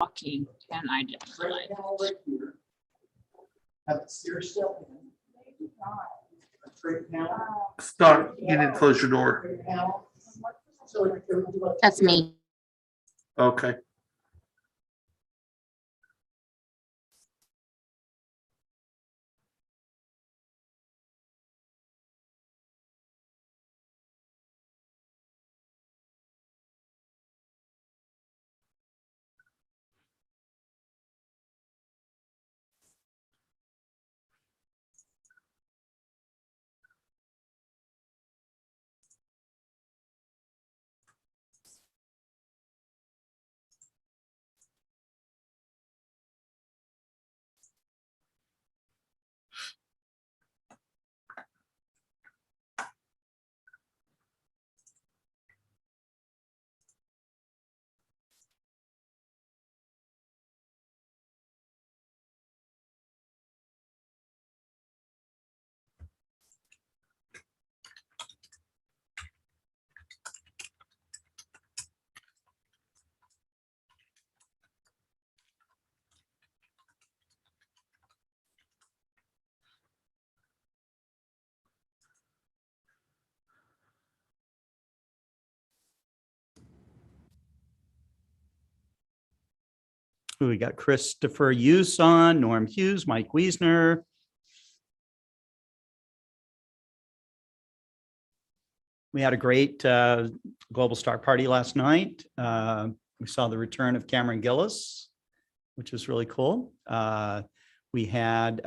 walking, and I just realized. Start. You didn't close your door. That's me. Okay. We got Christopher Hughes on, Norm Hughes, Mike Wiesner. We had a great Global Star Party last night. We saw the return of Cameron Gillis, which was really cool. We had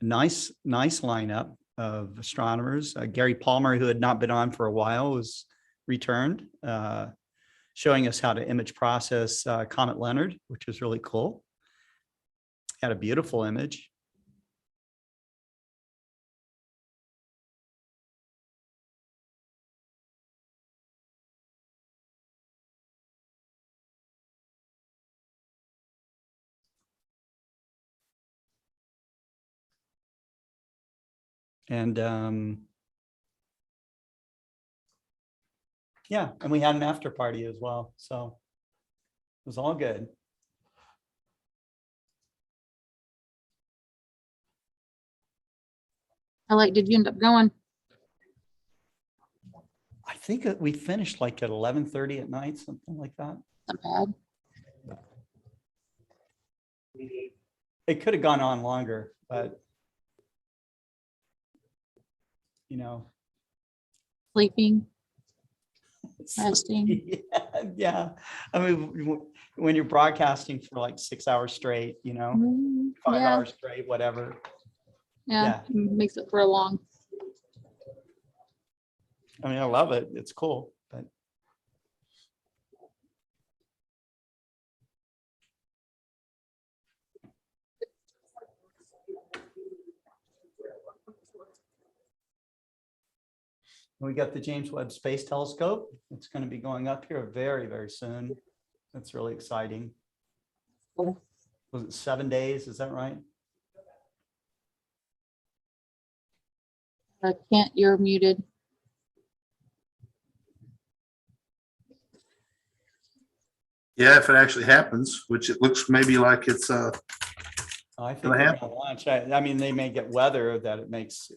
nice lineup of astronomers. Gary Palmer, who had not been on for a while, was returned, showing us how to image process Comet Leonard, which was really cool. Had a beautiful image. And yeah, and we had an after party as well. So it was all good. How late did you end up going? I think that we finished like at 11:30 at night, something like that. Not bad. It could have gone on longer, but you know, Sleeping, resting. yeah. I mean, when you're broadcasting for like 6 hours straight, you know, 5 Yeah, hours straight, whatever. yeah, makes it for a long. I mean, I love it. It's cool, but we got the James Webb Space Telescope. It's going to be going up here very, very soon. That's really exciting. Was it 7 days? Is that right? Kent, you're muted. Yeah, if it actually happens, which it looks maybe like it's I think Gonna they're happen. gonna launch. I mean, they may get weather that it makes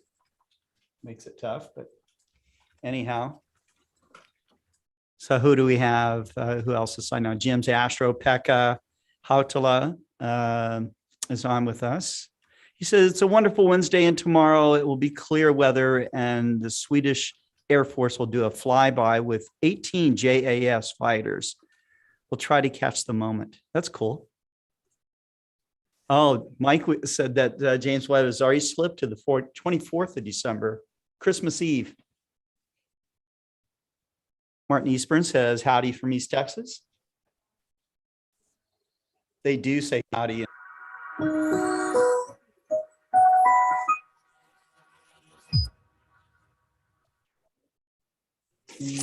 it tough, but anyhow. So who do we have? Who else is signed on? Jim's Astro, Pekka Hautala is on with us. He says, it's a wonderful Wednesday and tomorrow it will be clear weather and the Swedish Air Force will do a flyby with 18 JAS fighters. We'll try to catch the moment. That's cool. Oh, Mike said that James Webb has already slipped to the 24th of December, Christmas Eve. Martin Eastburn says, howdy from East Texas. They do say howdy.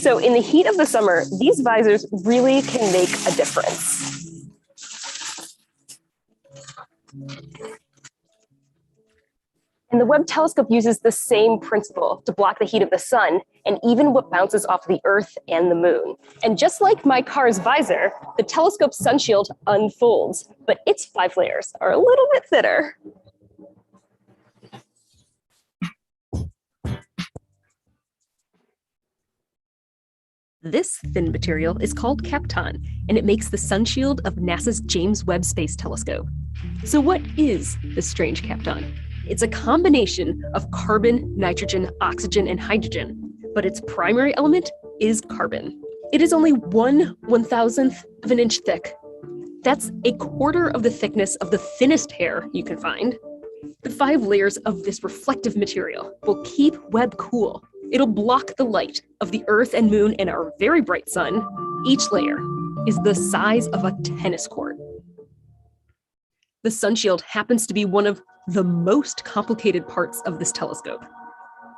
So in the heat of the summer, these visors really can make a difference. And the Webb telescope uses the same principle to block the heat of the sun and even what bounces off the Earth and the moon. And just like my car's visor, the telescope's sunshield unfolds, but its 5 layers are a little bit thinner. This thin material is called Kapton, and it makes the sunshield of NASA's James Webb Space Telescope. So what is this strange Kapton? It's a combination of carbon, nitrogen, oxygen, and hydrogen, but its primary element is carbon. It is only 1/1000th of an inch thick. That's a quarter of the thickness of the thinnest hair you can find. The 5 layers of this reflective material will keep Webb cool. It'll block the light of the Earth and moon and our very bright sun. Each layer is the size of a tennis court. The sunshield happens to be one of the most complicated parts of this telescope.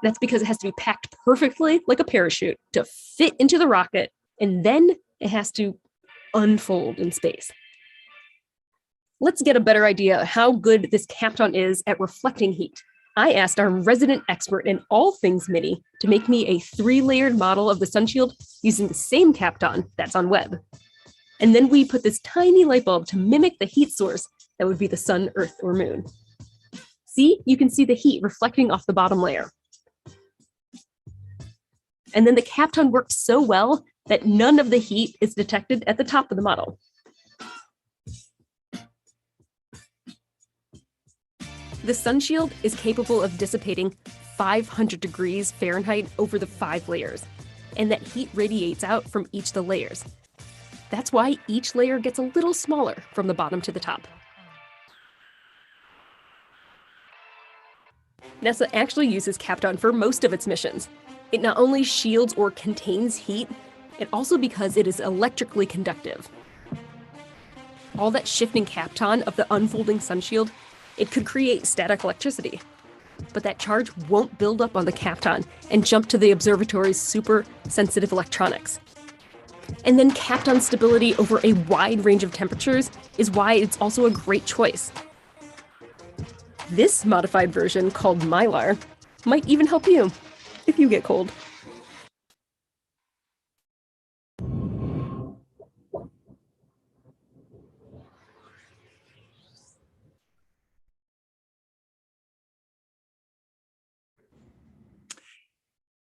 That's because it has to be packed perfectly like a parachute to fit into the rocket, and then it has to unfold in space. Let's get a better idea of how good this Kapton is at reflecting heat. I asked our resident expert in all things MIDI to make me a 3-layered model of the sunshield using the same Kapton that's on Webb. And then we put this tiny light bulb to mimic the heat source that would be the sun, Earth, or moon. See, you can see the heat reflecting off the bottom layer. And then the Kapton worked so well that none of the heat is detected at the top of the model. The sunshield is capable of dissipating 500 degrees Fahrenheit over the 5 layers, and that heat radiates out from each of the layers. That's why each layer gets a little smaller from the bottom to the top. NASA actually uses Kapton for most of its missions. It not only shields or contains heat, it also because it is electrically conductive. All that shifting Kapton of the unfolding sunshield, it could create static electricity. But that charge won't build up on the Kapton and jump to the observatory's super sensitive electronics. And then Kapton stability over a wide range of temperatures is why it's also a great choice. This modified version, called Mylar, might even help you if you get cold.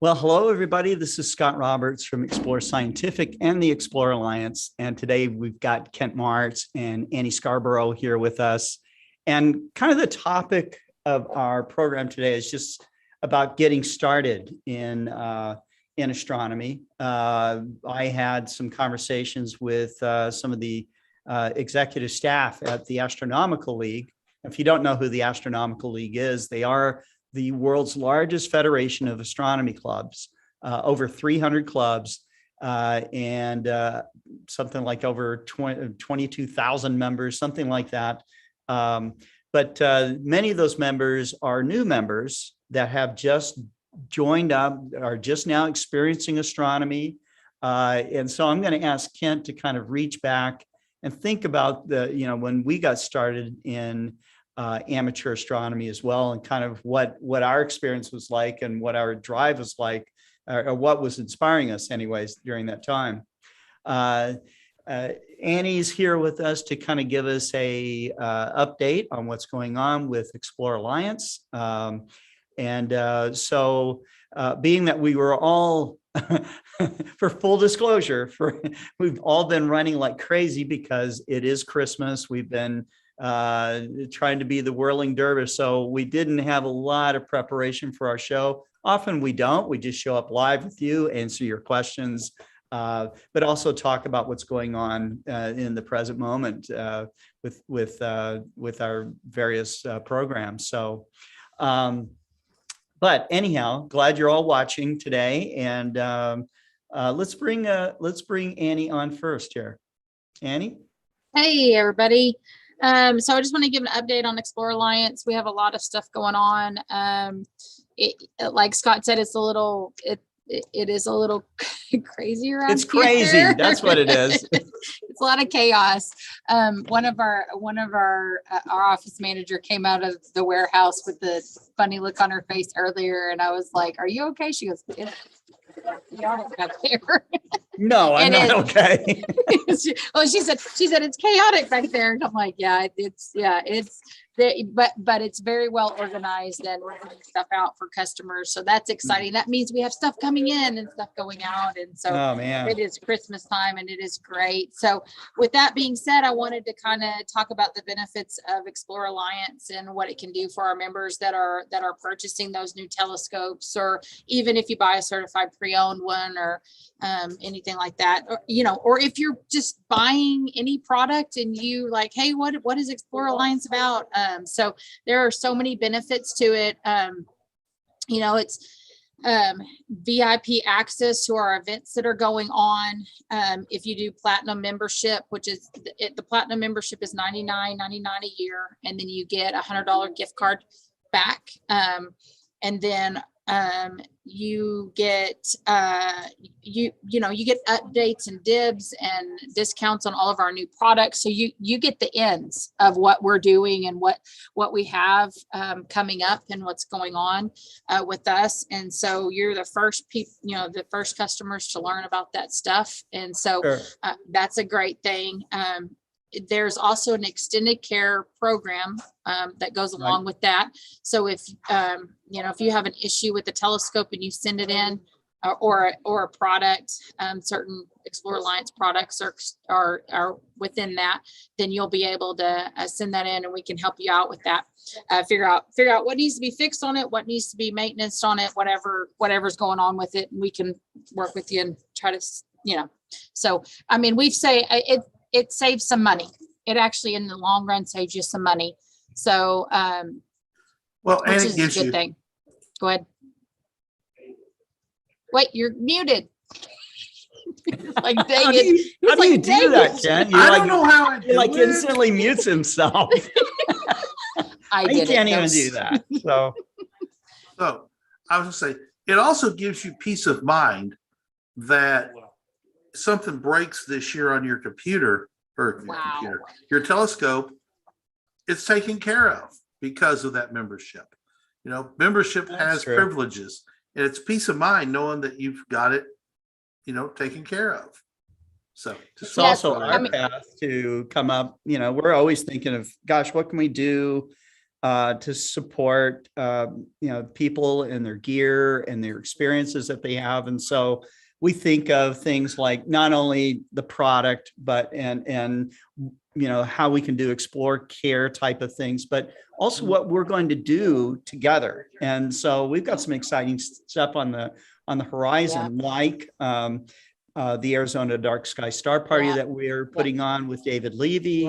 Well, hello, everybody. This is Scott Roberts from Explore Scientific and the Explore Alliance. And today we've got Kent Marts and Annie Scarbrough here with us. And kind of the topic of our program today is just about getting started in astronomy. I had some conversations with some of the executive staff at the Astronomical League. If you don't know who the Astronomical League is, they are the world's largest federation of astronomy clubs, over 300 clubs, and something like over 22,000 members, something like that. But many of those members are new members that have just joined up, are just now experiencing astronomy. And so I'm going to ask Kent to kind of reach back and think about when we got started in amateur astronomy as well, and kind of what our experience was like and what our drive was like, or what was inspiring us anyways during that time. Annie's here with us to kind of give us a update on what's going on with Explore Alliance. So being that we were all, for full disclosure, we've all been running like crazy because it is Christmas. We've been trying to be the whirling dervish. So we didn't have a lot of preparation for our show. Often we don't. We just show up live with you, answer your questions, but also talk about what's going on in the present moment with our various programs. So, but anyhow, glad you're all watching today, and let's bring Annie on first here. Annie. Hey, everybody. So I just want to give an update on Explore Alliance. We have a lot of stuff going on. Like Scott said, it is a little crazy around It's crazy. here. That's what it is. It's a lot of chaos. One of our office manager came out of the warehouse with the funny look on her face earlier, and I was like, "Are you okay?" She goes, "It's chaotic back there." No, I'm It not is. okay. Well, she said it's chaotic back there, and I'm like, yeah, it's but it's very well organized, and we're putting stuff out for customers, so that's exciting. That means we have stuff coming in and stuff going out, and so Oh, man. it is Christmas time, and it is great. So with that being said, I wanted to kind of talk about the benefits of Explore Alliance and what it can do for our members that are purchasing those new telescopes, or even if you buy a certified pre-owned one, or anything like that, or, or if you're just buying any product and you like, hey, what is Explore Alliance about? So there are so many benefits to it. It's VIP access to our events that are going on. If you do platinum membership, which is the platinum membership is $99.99 a year, and then you get $100 gift card back. And then you get you get updates and dibs and discounts on all of our new products. So you get the ends of what we're doing and what we have coming up and what's going on with us. And so you're the first people, the first customers to learn about that stuff. And so Sure. that's a great thing. There's also an extended care program that goes along with that. So if if you have an issue with the telescope and you send it in, or a product, certain Explore Alliance products are within that, then you'll be able to send that in, and we can help you out with that. Figure out what needs to be fixed on it, what needs to be maintenance on it, whatever's going on with it, and we can work with you and try to So I mean, we say it saves some money. It actually, in the long run, saves you some money. So, Well, and which it is a gives good you, thing. Go ahead. Wait, you're muted. Like, dang it. How do you do that, Jen? I don't know how I He do like it. instantly mutes himself. I He did can't it. even do that. So So I was gonna say, it also gives you peace of mind that something breaks this year on your computer or Wow. your telescope, it's taken care of because of that membership. Membership That's has true. privileges, and it's peace of mind knowing that you've got it, taken care of. So it's Yes, also I our mean- path to come up. We're always thinking of, gosh, what can we do to support people and their gear and their experiences that they have. And so we think of things like not only the product, but and how we can do explore care type of things, but also what we're going to do together. And so we've got some exciting stuff on the horizon, like the Arizona Dark Sky Star Party that we're putting on with David Levy,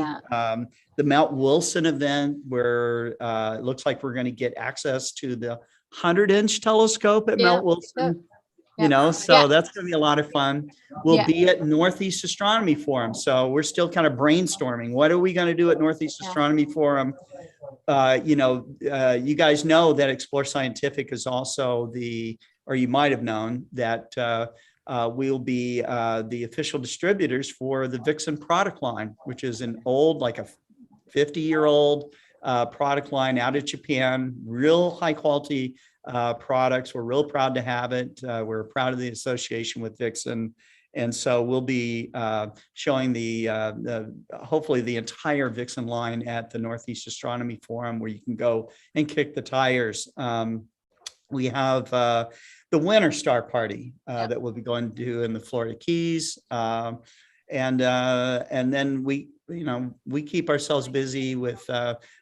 the Mount Wilson event, where it looks like we're going to get access to the 100-inch telescope at Mount Wilson. So that's going to be a lot of fun. We'll be at Northeast Astronomy Forum. So we're still kind of brainstorming. What are we going to do at Northeast Astronomy Forum? You guys know that Explore Scientific is also or you might have known that we'll be the official distributors for the Vixen product line, which is an old, like a 50-year-old product line out of Japan, real high quality products. We're real proud to have it. We're proud of the association with Vixen. And so we'll be showing hopefully the entire Vixen line at the Northeast Astronomy Forum, where you can go and kick the tires. We have the Winter Star Party that we'll be going to do in the Florida Keys. And then we keep ourselves busy with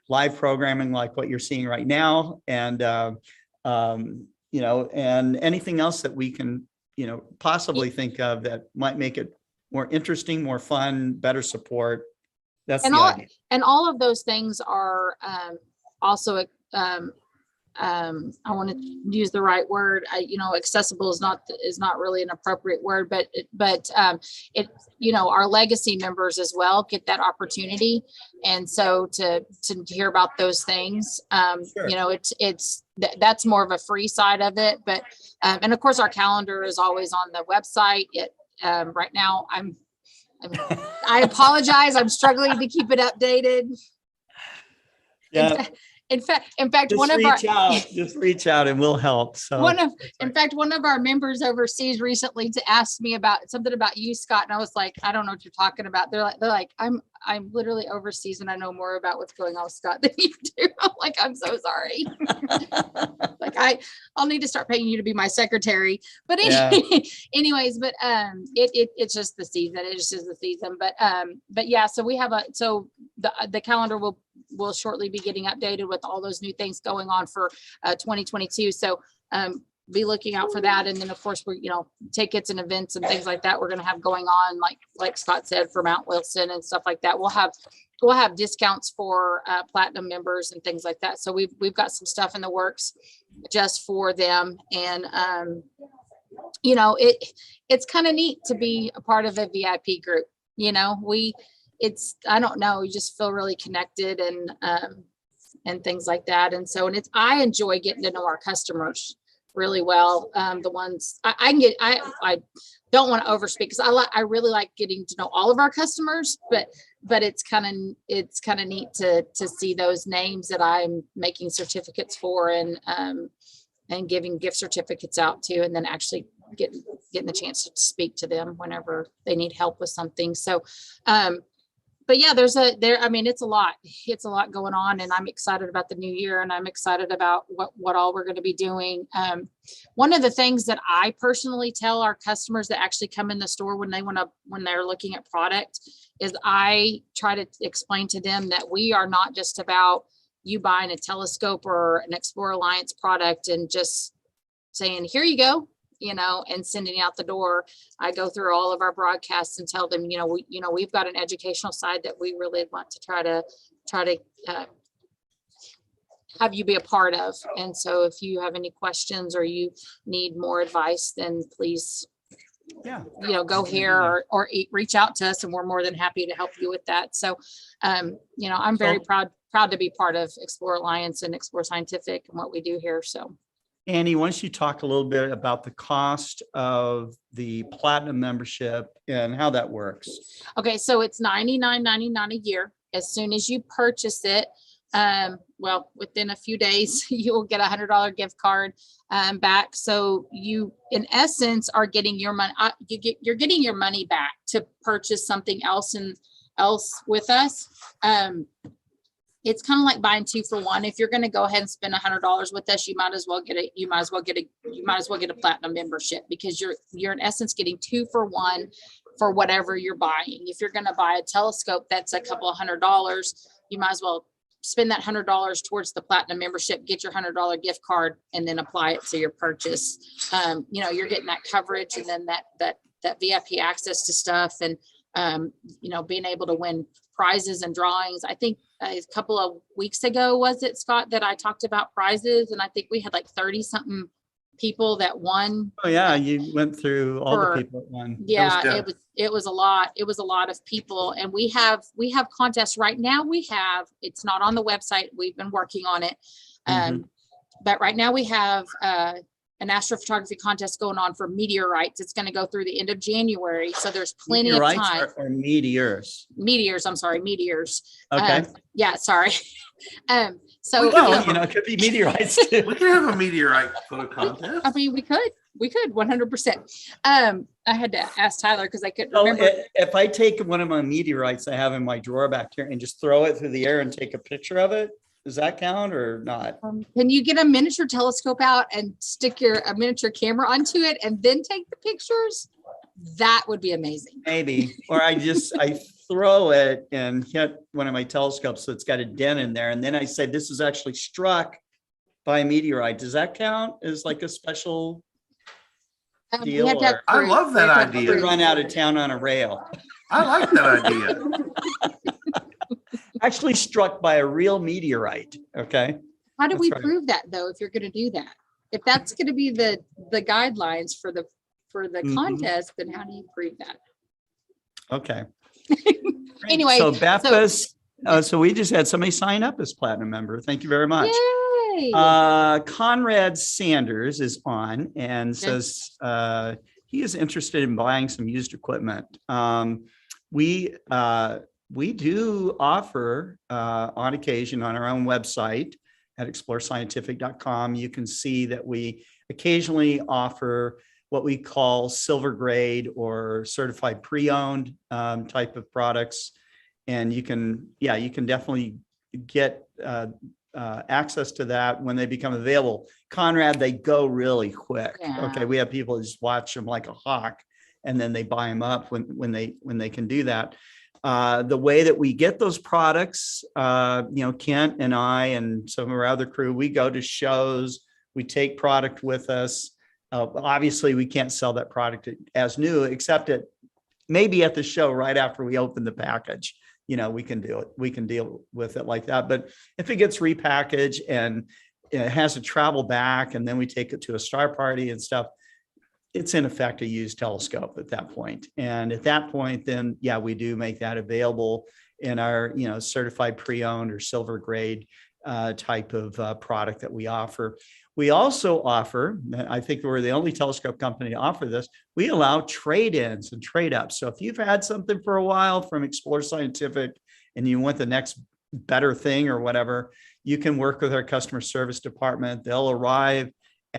live programming like what you're seeing right now. And, and anything else that we can, possibly think of that might make it more interesting, more fun, better support. That's the idea. And all of those things are also, I want to use the right word. Accessible is not really an appropriate word, but our legacy members as well get that opportunity. And so to hear about those things, Sure. it's that's more of a free side of it. But, and of course, our calendar is always on the website. Right now I apologize. I'm struggling to keep it updated. Yeah, In fact, just reach out and we'll help. So in fact, one of our members overseas recently asked me about something about you, Scott. And I was like, I don't know what you're talking about. They're like, I'm literally overseas and I know more about what's going on with Scott than you do. I'm like, I'm so sorry. Like I'll need to start paying you to be my secretary. But anyways, but it's just the season. It just is the season. But yeah, so we have the calendar will shortly be getting updated with all those new things going on for 2022. So be looking out for that. And then of course we're, tickets and events and things like that we're going to have going on, like Scott said, for Mount Wilson and stuff like that. We'll have discounts for platinum members and things like that. So we've got some stuff in the works just for them. And it's kind of neat to be a part of a VIP group. I don't know, you just feel really connected and things like that. And I enjoy getting to know our customers really well. The ones I don't want to overspeak because I really like getting to know all of our customers, but it's kind of neat to see those names that I'm making certificates for and giving gift certificates out to, and then actually getting the chance to speak to them whenever they need help with something. So, but yeah, it's a lot going on, and I'm excited about the new year, and I'm excited about what all we're going to be doing. One of the things that I personally tell our customers that actually come in the store when they're looking at product is I try to explain to them that we are not just about you buying a telescope or an Explorer Alliance product and just saying, here you go, and sending out the door. I go through all of our broadcasts and tell them, we've got an educational side that we really want to try to have you be a part of. And so if you have any questions or you need more advice, then please, go here or reach out to us, and we're more than happy to help you with that. So, I'm very proud to be part of Explorer Alliance and Explorer Scientific and what we do here. So. Annie, why don't you talk a little bit about the cost of the platinum membership and how that works? Okay, so it's $99.99 a year. As soon as you purchase it, within a few days, you will get a $100 gift card back. So you, in essence, are getting your money. You're getting your money back to purchase something else with us. It's kind of like buying 2 for 1. If you're going to go ahead and spend $100 with us, you might as well get a platinum membership, because you're in essence getting 2 for 1 for whatever you're buying. If you're going to buy a telescope that's a couple of $100, you might as well spend that $100 towards the platinum membership, get your $100 gift card, and then apply it to your purchase. You're getting that coverage, and then that VIP access to stuff, and being able to win prizes and drawings. I think a couple of weeks ago, was it, Scott, that I talked about prizes, and I think we had like 30 something people that won. Oh yeah, you went through all the people that won. Yeah, it was a lot. It was a lot of people, and we have contests right now. It's not on the website. We've been working on it, but right now we have an astrophotography contest going on for meteorites. It's going to go through the end of January. So there's plenty of time. Or meteors? Meteors. I'm sorry. Meteors. Okay. Sorry. So it could be meteorites too. We could have a meteorite photo contest. I mean, we could 100%. I had to ask Tyler because I couldn't remember. If I take one of my meteorites I have in my drawer back here and just throw it through the air and take a picture of it, does that count or not? Can you get a miniature telescope out and stick a miniature camera onto it and then take the pictures? That would be amazing. Maybe. Or I throw it and hit one of my telescopes, so it's got a dent in there. And then I say, this is actually struck by a meteorite. Does that count as like a special deal? I love that idea. Run out of town on a rail. I like that idea. Actually struck by a real meteorite. Okay. How do we prove that though, if you're going to do that? If that's going to be the guidelines for the contest, then how do you prove that? Okay. Anyway, so Bethus, so we just had somebody sign up as platinum member. Thank you very much. Yay. Conrad Sanders is on and says he is interested in buying some used equipment. We do offer on occasion on our own website at explorescientific.com. You can see that we occasionally offer what we call silver grade or certified pre-owned type of products. And you can definitely get access to that when they become available. Conrad, they go really quick. Yeah. Okay, we have people just watch them like a hawk, and then they buy them up when they can do that. The way that we get those products, Kent and I and some of our other crew, we go to shows, we take product with us. Obviously, we can't sell that product as new, except at maybe at the show right after we open the package. We can do it. We can deal with it like that. But if it gets repackaged and it has to travel back, and then we take it to a star party and stuff, it's in effect a used telescope at that point. And at that point, then, we do make that available in our, certified pre-owned or silver grade type of product that we offer. We also offer, I think we're the only telescope company to offer this, we allow trade-ins and trade-ups. So if you've had something for a while from Explore Scientific and you want the next better thing or whatever, you can work with our customer service department. They'll arrive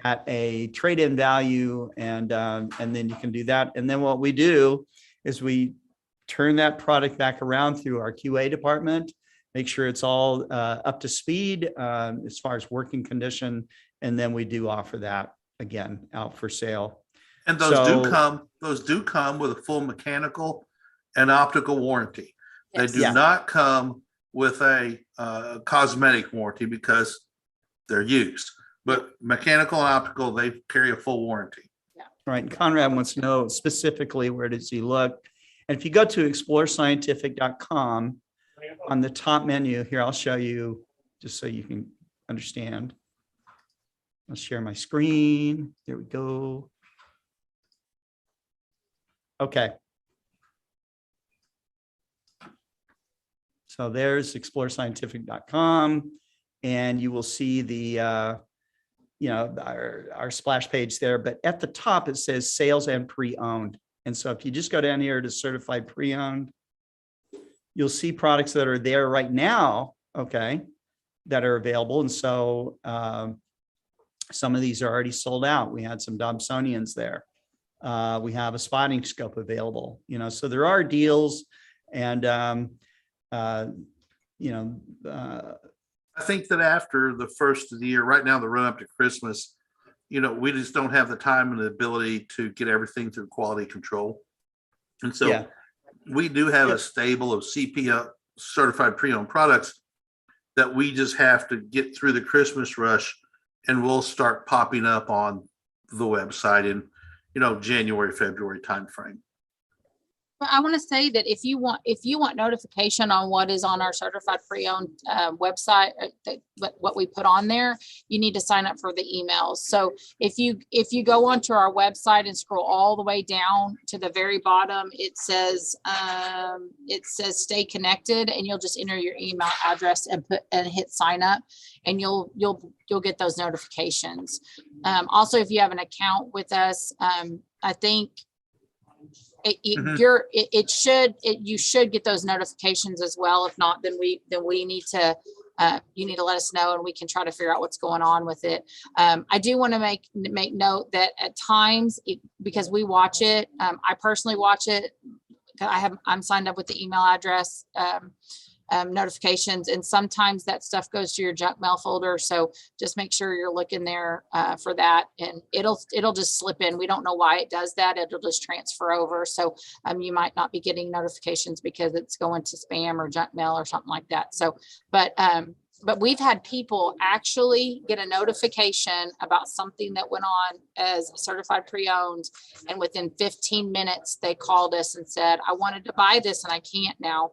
at a trade-in value, and then you can do that. And then what we do is we turn that product back around through our QA department, make sure it's all up to speed as far as working condition. And then we do offer that again out for sale. And those do come with a full mechanical and optical warranty. Yes. They do not come with a cosmetic warranty because they're used. But mechanical and optical, they carry a full warranty. Right. And Conrad wants to know specifically, where does he look? And if you go to explorescientific.com, on the top menu here, I'll show you just so you can understand. I'll share my screen. There we go. Okay. So there's explorescientific.com, and you will see the our splash page there. But at the top it says sales and pre-owned. And so if you just go down here to certified pre-owned, you'll see products that are there right now, okay, that are available. And so some of these are already sold out. We had some Dobsonians there. We have a spotting scope available, so there are deals. And, I think that after the first of the year, right now, the run up to Christmas, we just don't have the time and the ability to get everything through quality control. And so we do have a stable of CPO certified pre-owned products that we just have to get through the Christmas rush, and we'll start popping up on the website in, January, February timeframe. But I want to say that if you want notification on what is on our certified pre-owned website, what we put on there, you need to sign up for the emails. So if you go onto our website and scroll all the way down to the very bottom, it says stay connected, and you'll just enter your email address and hit sign up, and you'll get those notifications. Also, if you have an account with us, I think you should get those notifications as well. If not, then we need to you need to let us know, and we can try to figure out what's going on with it. I do want to make note that at times, because we watch it, I personally watch it. I'm signed up with the email address notifications, and sometimes that stuff goes to your junk mail folder. So just make sure you're looking there for that, and it'll just slip in. We don't know why it does that. It'll just transfer over. So you might not be getting notifications because it's going to spam or junk mail or something like that. So, but we've had people actually get a notification about something that went on as a certified pre-owned, and within 15 minutes they called us and said, I wanted to buy this and I can't now.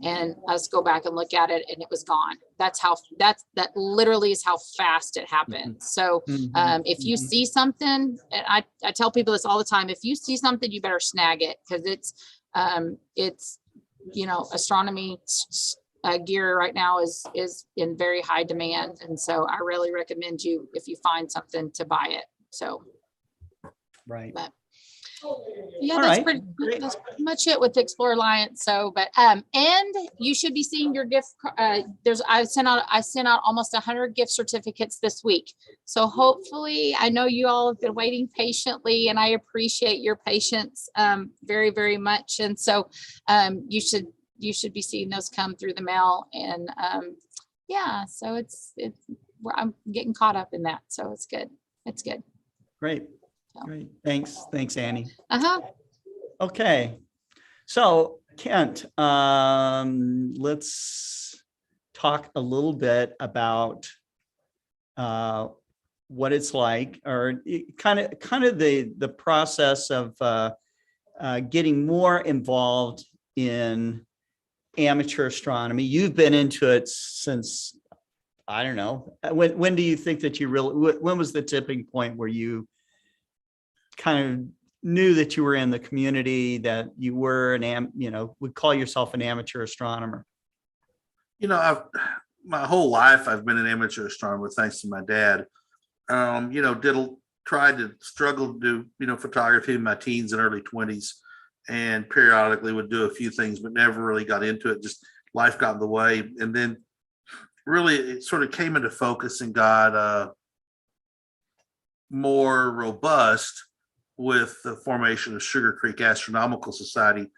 And us go back and look at it, and it was gone. That literally is how fast it happened. So if you see something, and I tell people this all the time, if you see something, you better snag it, because it's astronomy gear right now is in very high demand. And so I really recommend you, if you find something, to buy it. So, Right. but yeah, All that's right. pretty, Great. that's pretty much it with the Explorer Alliance. So, but, and you should be seeing your gift. I sent out almost 100 gift certificates this week. So hopefully, I know you all have been waiting patiently, and I appreciate your patience very, very much. And so you should be seeing those come through the mail. And yeah, so I'm getting caught up in that. So it's good. It's good. Great. Great. Thanks, Annie. Uh-huh. Okay. So Kent, let's talk a little bit about what it's like, or kind of the process of getting more involved in amateur astronomy. You've been into it since, I don't know, when do you think that when was the tipping point where you kind of knew that you were in the community, that you were would call yourself an amateur astronomer? My whole life I've been an amateur astronomer, thanks to my dad. Tried to struggle to do photography in my teens and early 20s, and periodically would do a few things, but never really got into it. Just life got in the way, and then really it sort of came into focus and got more robust with the formation of Sugar Creek Astronomical Society,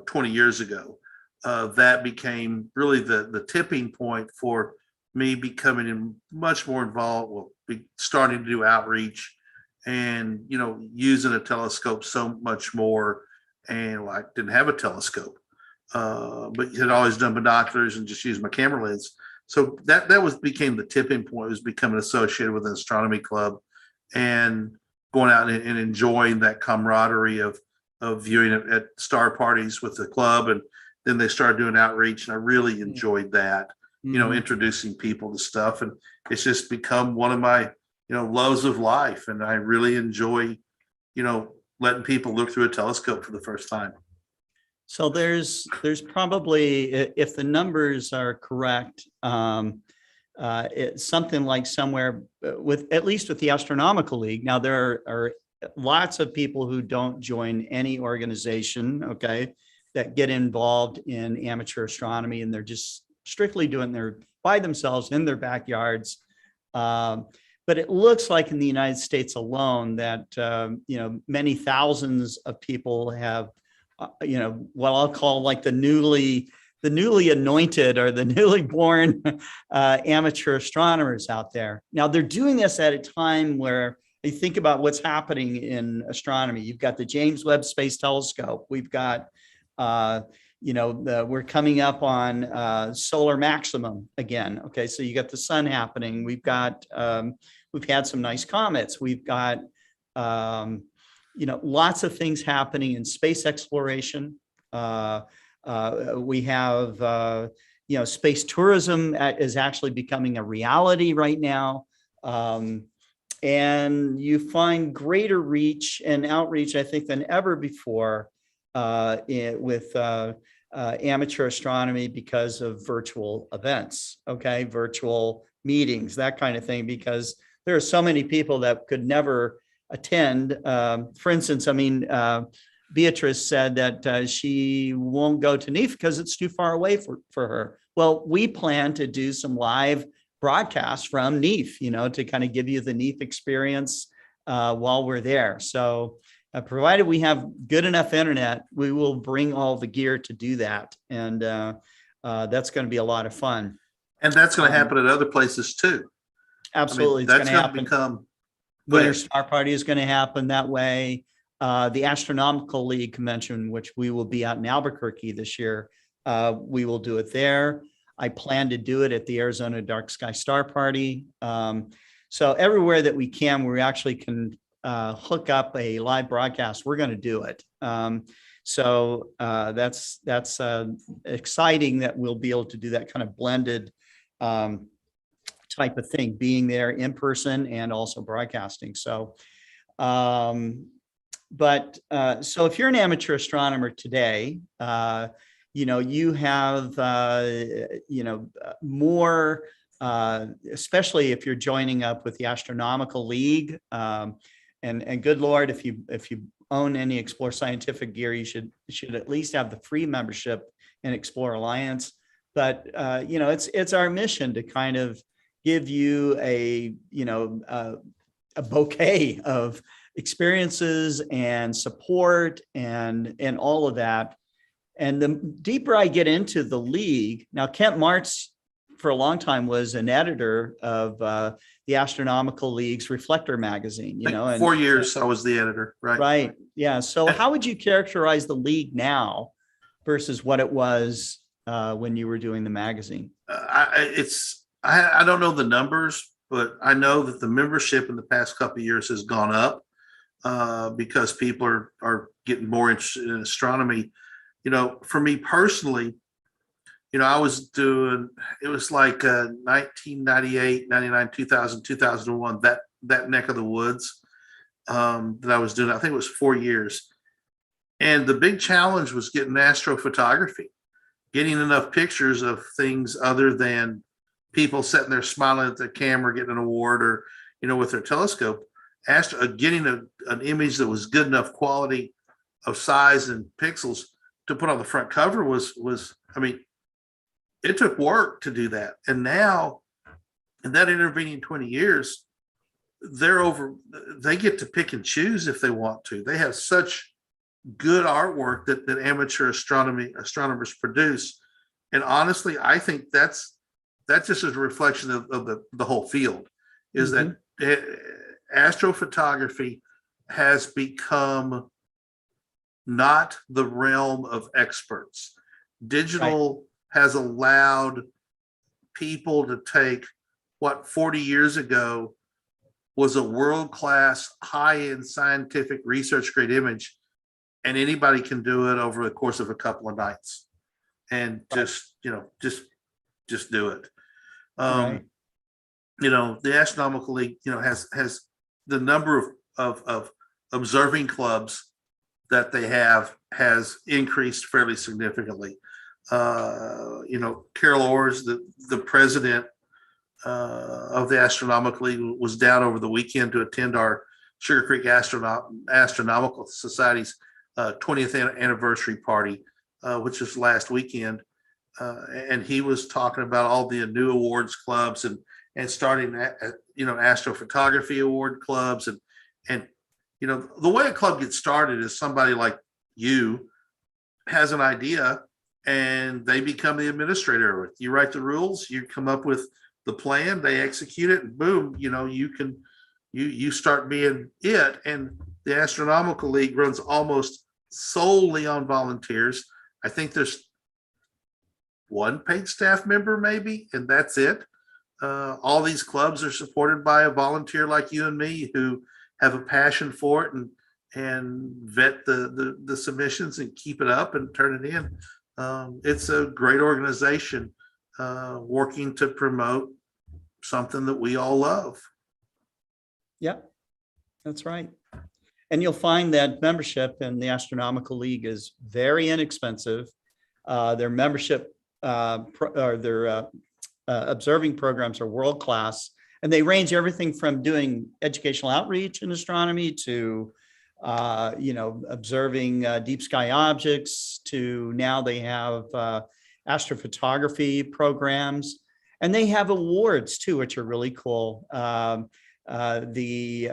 20 years ago. That became really the tipping point for me becoming much more involved, starting to do outreach and, using a telescope so much more. And I didn't have a telescope, but had always done binoculars and just used my camera lens. So that became the tipping point, was becoming associated with an astronomy club and going out and enjoying that camaraderie of viewing it at star parties with the club. And then they started doing outreach, and I really enjoyed that, introducing people to stuff. And it's just become one of my, loves of life. And I really enjoy, letting people look through a telescope for the first time. So there's probably, if the numbers are correct, it's something like somewhere at least with the Astronomical League. Now, there are lots of people who don't join any organization, okay, that get involved in amateur astronomy, and they're just strictly doing by themselves in their backyards. But it looks like in the United States alone that, many thousands of people have, what I'll call like the newly anointed or the newly born amateur astronomers out there. Now, they're doing this at a time where you think about what's happening in astronomy. You've got the James Webb Space Telescope. We've got, we're coming up on solar maximum again. Okay, so you got the sun happening. We've got, we've had some nice comets. We've got, lots of things happening in space exploration. We have, space tourism is actually becoming a reality right now. And you find greater reach and outreach, I think, than ever before with amateur astronomy because of virtual events, okay, virtual meetings, that kind of thing, because there are so many people that could never attend. For instance, Beatrice said that she won't go to NEAF because it's too far away for her. Well, we plan to do some live broadcasts from NEAF, to kind of give you the NEAF experience while we're there. So provided we have good enough internet, we will bring all the gear to do that. And that's going to be a lot of fun. And that's going to happen at other places too. Absolutely. That's going to become. Winter Star Party is going to happen that way. The Astronomical League convention, which we will be out in Albuquerque this year, we will do it there. I plan to do it at the Arizona Dark Sky Star Party. So everywhere that we can, we actually can hook up a live broadcast. We're going to do it. So that's exciting that we'll be able to do that kind of blended type of thing, being there in person and also broadcasting. So, so if you're an amateur astronomer today, you have, more, especially if you're joining up with the Astronomical League. And good Lord, if you own any Explore Scientific gear, you should at least have the free membership in Explore Alliance. But it's our mission to kind of give you a bouquet of experiences and support and all of that. And the deeper I get into the league, now Kent Marts for a long time was an editor of the Astronomical League's Reflector magazine, and 4 years I was the editor, right? Right. Yeah. So how would you characterize the league now versus what it was when you were doing the magazine? I don't know the numbers, but I know that the membership in the past couple of years has gone up because people are getting more interested in astronomy. For me personally, I was doing, it was like 1998, 99, 2000, 2001, that neck of the woods that I was doing. I think it was 4 years. And the big challenge was getting astrophotography, getting enough pictures of things other than people sitting there smiling at their camera, getting an award, or, with their telescope. Getting an image that was good enough quality of size and pixels to put on the front cover was, it took work to do that. And now, in that intervening 20 years, they get to pick and choose if they want to. They have such good artwork that amateur astronomers produce. And honestly, I think that's just a reflection of the whole field, is that astrophotography has become not the realm of experts. Digital has allowed people to take what 40 years ago was a world-class, high-end scientific research grade image, and anybody can do it over the course of a couple of nights and just do it. The Astronomical League, has the number of observing clubs that they have has increased fairly significantly. Carol Orrs, the president of the Astronomical League, was down over the weekend to attend our Sugar Creek Astronomical Society's 20th anniversary party, which was last weekend. And he was talking about all the new awards clubs and starting, astrophotography award clubs. And the way a club gets started is somebody like you has an idea and they become the administrator of it. You write the rules, you come up with the plan, they execute it, and boom, you start being it. And the Astronomical League runs almost solely on volunteers. I think there's one paid staff member maybe, and that's it. All these clubs are supported by a volunteer like you and me who have a passion for it and vet the submissions and keep it up and turn it in. It's a great organization working to promote something that we all love. Yep, that's right. And you'll find that membership in the Astronomical League is very inexpensive. Their membership their observing programs are world class, and they range everything from doing educational outreach in astronomy to observing deep sky objects, to now they have astrophotography programs, and they have awards too, which are really cool. The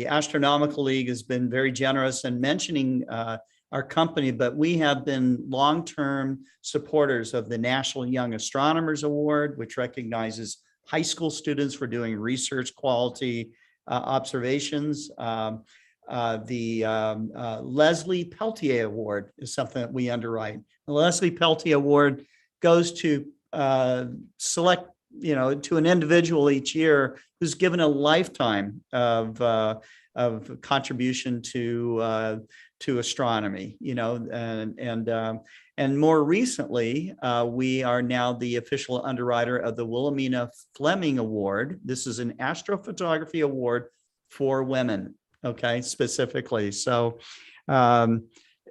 Astronomical League has been very generous in mentioning our company, but we have been long-term supporters of the National Young Astronomers Award, which recognizes high school students for doing research quality observations. The Leslie Peltier Award is something that we underwrite. The Leslie Peltier Award goes to select, to an individual each year who's given a lifetime of contribution to astronomy, and more recently, we are now the official underwriter of the Wilhelmina Fleming Award. This is an astrophotography award for women, okay, specifically. So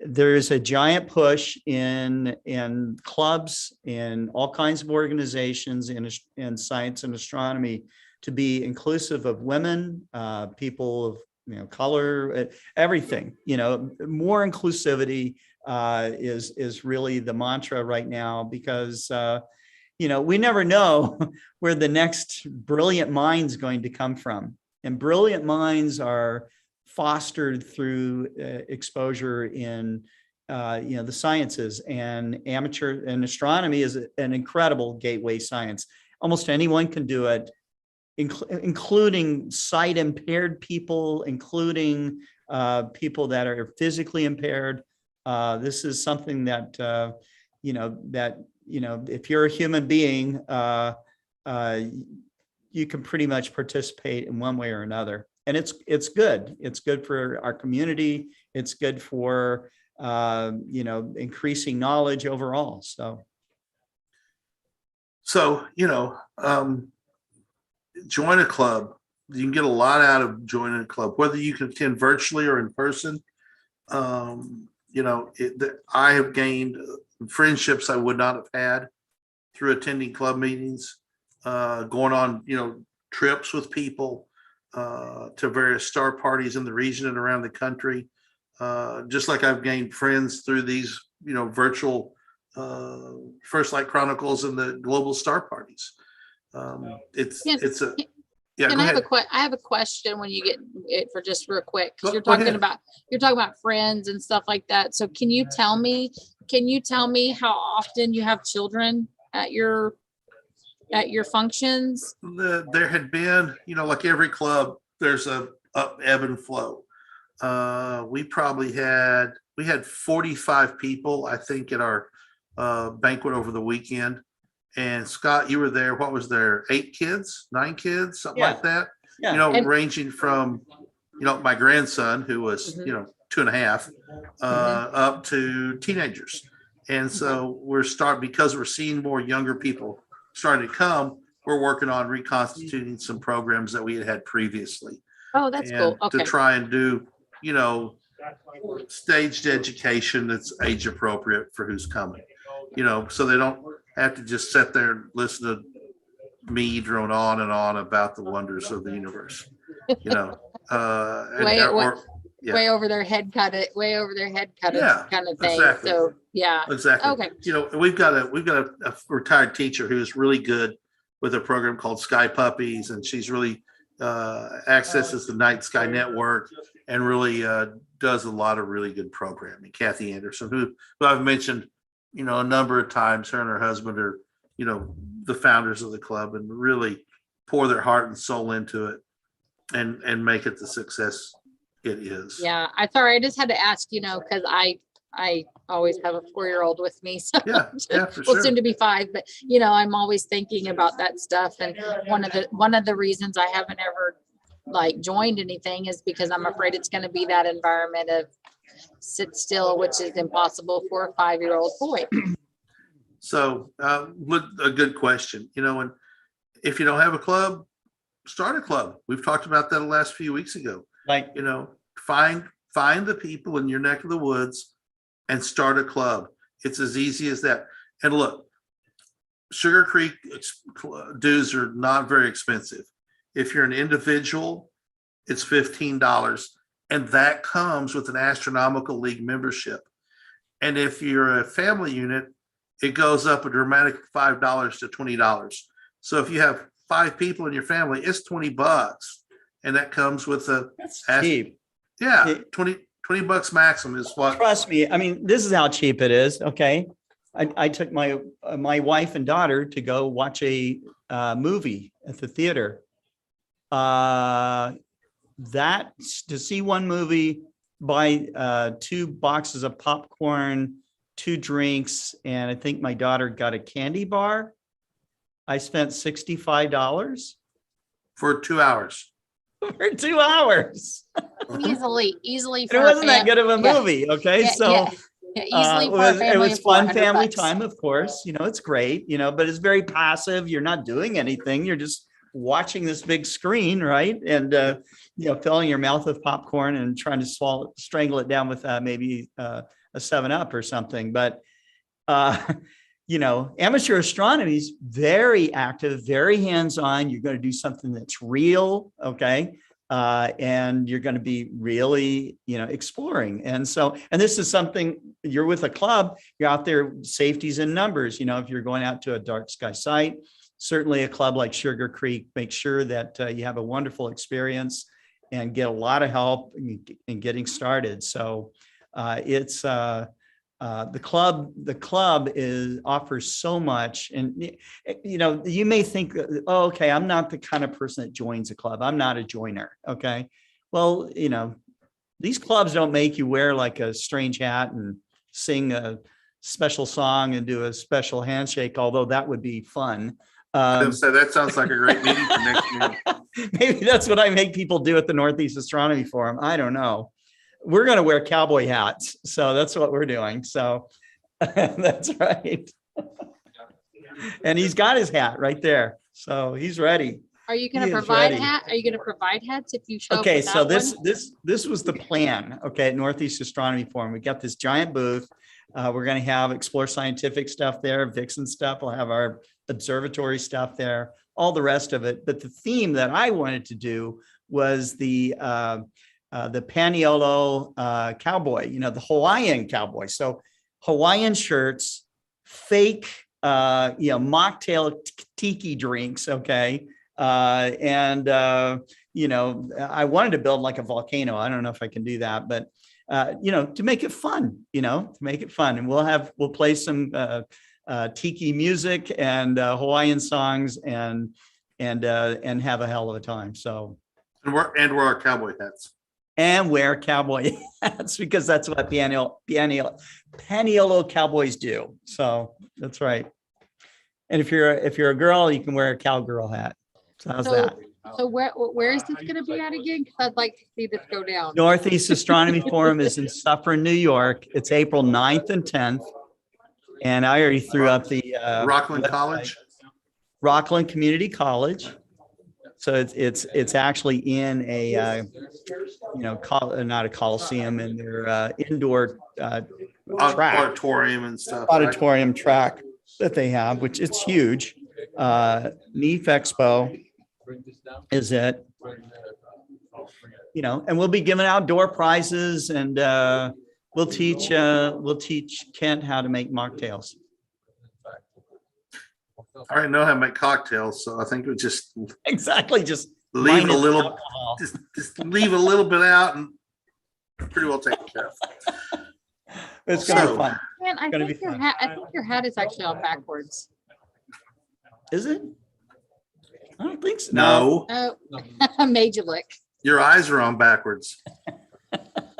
there's a giant push in clubs, in all kinds of organizations in science and astronomy to be inclusive of women, people of color, everything. More inclusivity is really the mantra right now, because we never know where the next brilliant mind's going to come from, and brilliant minds are fostered through exposure in the sciences, and amateur and astronomy is an incredible gateway science. Almost anyone can do it, including sight impaired people, including people that are physically impaired. This is something that if you're a human being, you can pretty much participate in one way or another. And it's good. It's good for our community. It's good for increasing knowledge overall. So join a club. You can get a lot out of joining a club, whether you can attend virtually or in person. I have gained friendships I would not have had through attending club meetings, going on trips with people to various star parties in the region and around the country. Just like I've gained friends through these virtual FirstLight Chronicles and the global star parties. I have a question when you get it, for just real quick, because you're Go talking ahead. about friends and stuff like that. So can you tell me how often you have children at your functions? There had been, like every club, there's a ebb and flow. We had 45 people, I think, at our banquet over the weekend. And Scott, you were there. What was there? 8 kids, 9 kids, something like that. Yeah. Ranging from, my grandson, who was, 2.5, up to teenagers. And so because we're seeing more younger people starting to come, we're working on reconstituting some programs that we had previously. Oh, that's cool. Okay. To try and do, staged education that's age appropriate for who's coming, so they don't have to just sit there and listen to me drone on and on about the wonders of the universe, way over their head cut it Yeah, kind of thing. exactly. So yeah. Exactly. Okay. We've got a retired teacher who's really good with a program called Sky Puppies, and she's really accesses the Night Sky Network and really does a lot of really good programming. Kathy Anderson, who I've mentioned, a number of times, her and her husband are, the founders of the club, and really pour their heart and soul into it and make it the success it is. Yeah. I just had to ask, because I always have a 4-year-old with me. So Yeah, for well, sure. soon to be 5, but I'm always thinking about that stuff. And one of the reasons I haven't ever joined anything is because I'm afraid it's going to be that environment of sit still, which is impossible for a 5-year-old boy. So a good question, and if you don't have a club, start a club. We've talked about that the last few weeks ago. Find the people in your neck of the woods and start a club. It's as easy as that. And look, Sugar Creek dues are not very expensive. If you're an individual, it's $15, and that comes with an Astronomical League membership. And if you're a family unit, it goes up a dramatic $5 to $20. So if you have 5 people in your family, it's $20, and that comes with That's cheap. Yeah, 20 $20 maximum is what. Trust me. I mean, this is how cheap it is. Okay. I took my wife and daughter to go watch a movie at the theater. That to see one movie, buy 2 boxes of popcorn, 2 drinks, and I think my daughter got a candy bar. I spent $65 For 2 hours. for 2 hours. Easily. It wasn't that good of a movie. Okay. Easily it was fun family $400. time, of course. It's great, but it's very passive. You're not doing anything. You're just watching this big screen, right? And filling your mouth with popcorn and trying to strangle it down with maybe a a 7-Up or something. But, amateur astronomy is very active, very hands-on. You're going to do something that's real. Okay. And you're going to be really, exploring. And this is something, you're with a club, you're out there, safety's in numbers. If you're going out to a dark sky site, certainly a club like Sugar Creek, make sure that you have a wonderful experience and get a lot of help in getting started. So it's the club offers so much. And, you may think, oh, okay, I'm not the kind of person that joins a club. I'm not a joiner. Okay. Well, these clubs don't make you wear like a strange hat and sing a special song and do a special handshake, although that would be fun. So that sounds like a great meeting for next year. Maybe that's what I make people do at the Northeast Astronomy Forum. I don't know. We're going to wear cowboy hats. So that's what we're doing. So that's right. And he's got his hat right there. So he's ready. Are you going He to is provide ready. Are you going to provide hats if you show Okay, up with so that one? this was the plan. Okay, at Northeast Astronomy Forum, we got this giant booth. We're going to have Explore Scientific stuff there, Vixen stuff. We'll have our observatory stuff there, all the rest of it. But the theme that I wanted to do was the Paniolo cowboy, the Hawaiian cowboy. So Hawaiian shirts, fake, mocktail tiki drinks. Okay. I wanted to build like a volcano. I don't know if I can do that, but to make it fun, and we'll play some tiki music and Hawaiian songs and have a hell of a time. So And wear our cowboy hats. And wear cowboy hats because that's what Paniolo cowboys do. So that's right. And if you're a girl, you can wear a cowgirl hat. So how's that? So where is this going to be at again? Because I'd like to see this go down. Northeast Astronomy Forum is in Suffern, New York. It's April 9th and 10th. And I already threw up the Rockland website. College. Rockland Community College. So it's actually in a not a coliseum, in their indoor track, Auditorium and stuff. auditorium track that they have, which it's huge. NEAF Expo is it. And we'll be giving out door prizes, and we'll teach Kent how to make mocktails. I already know how to make cocktails, so I think we just Exactly. Just leave a minus little, alcohol. just leave a little bit out, and pretty well taken care of. It's gonna So- be fun. Man, I Gonna think be your fun. hat. I think your hat is actually on backwards. Is it? I don't think so. No, Oh, I made you look. your eyes are on backwards.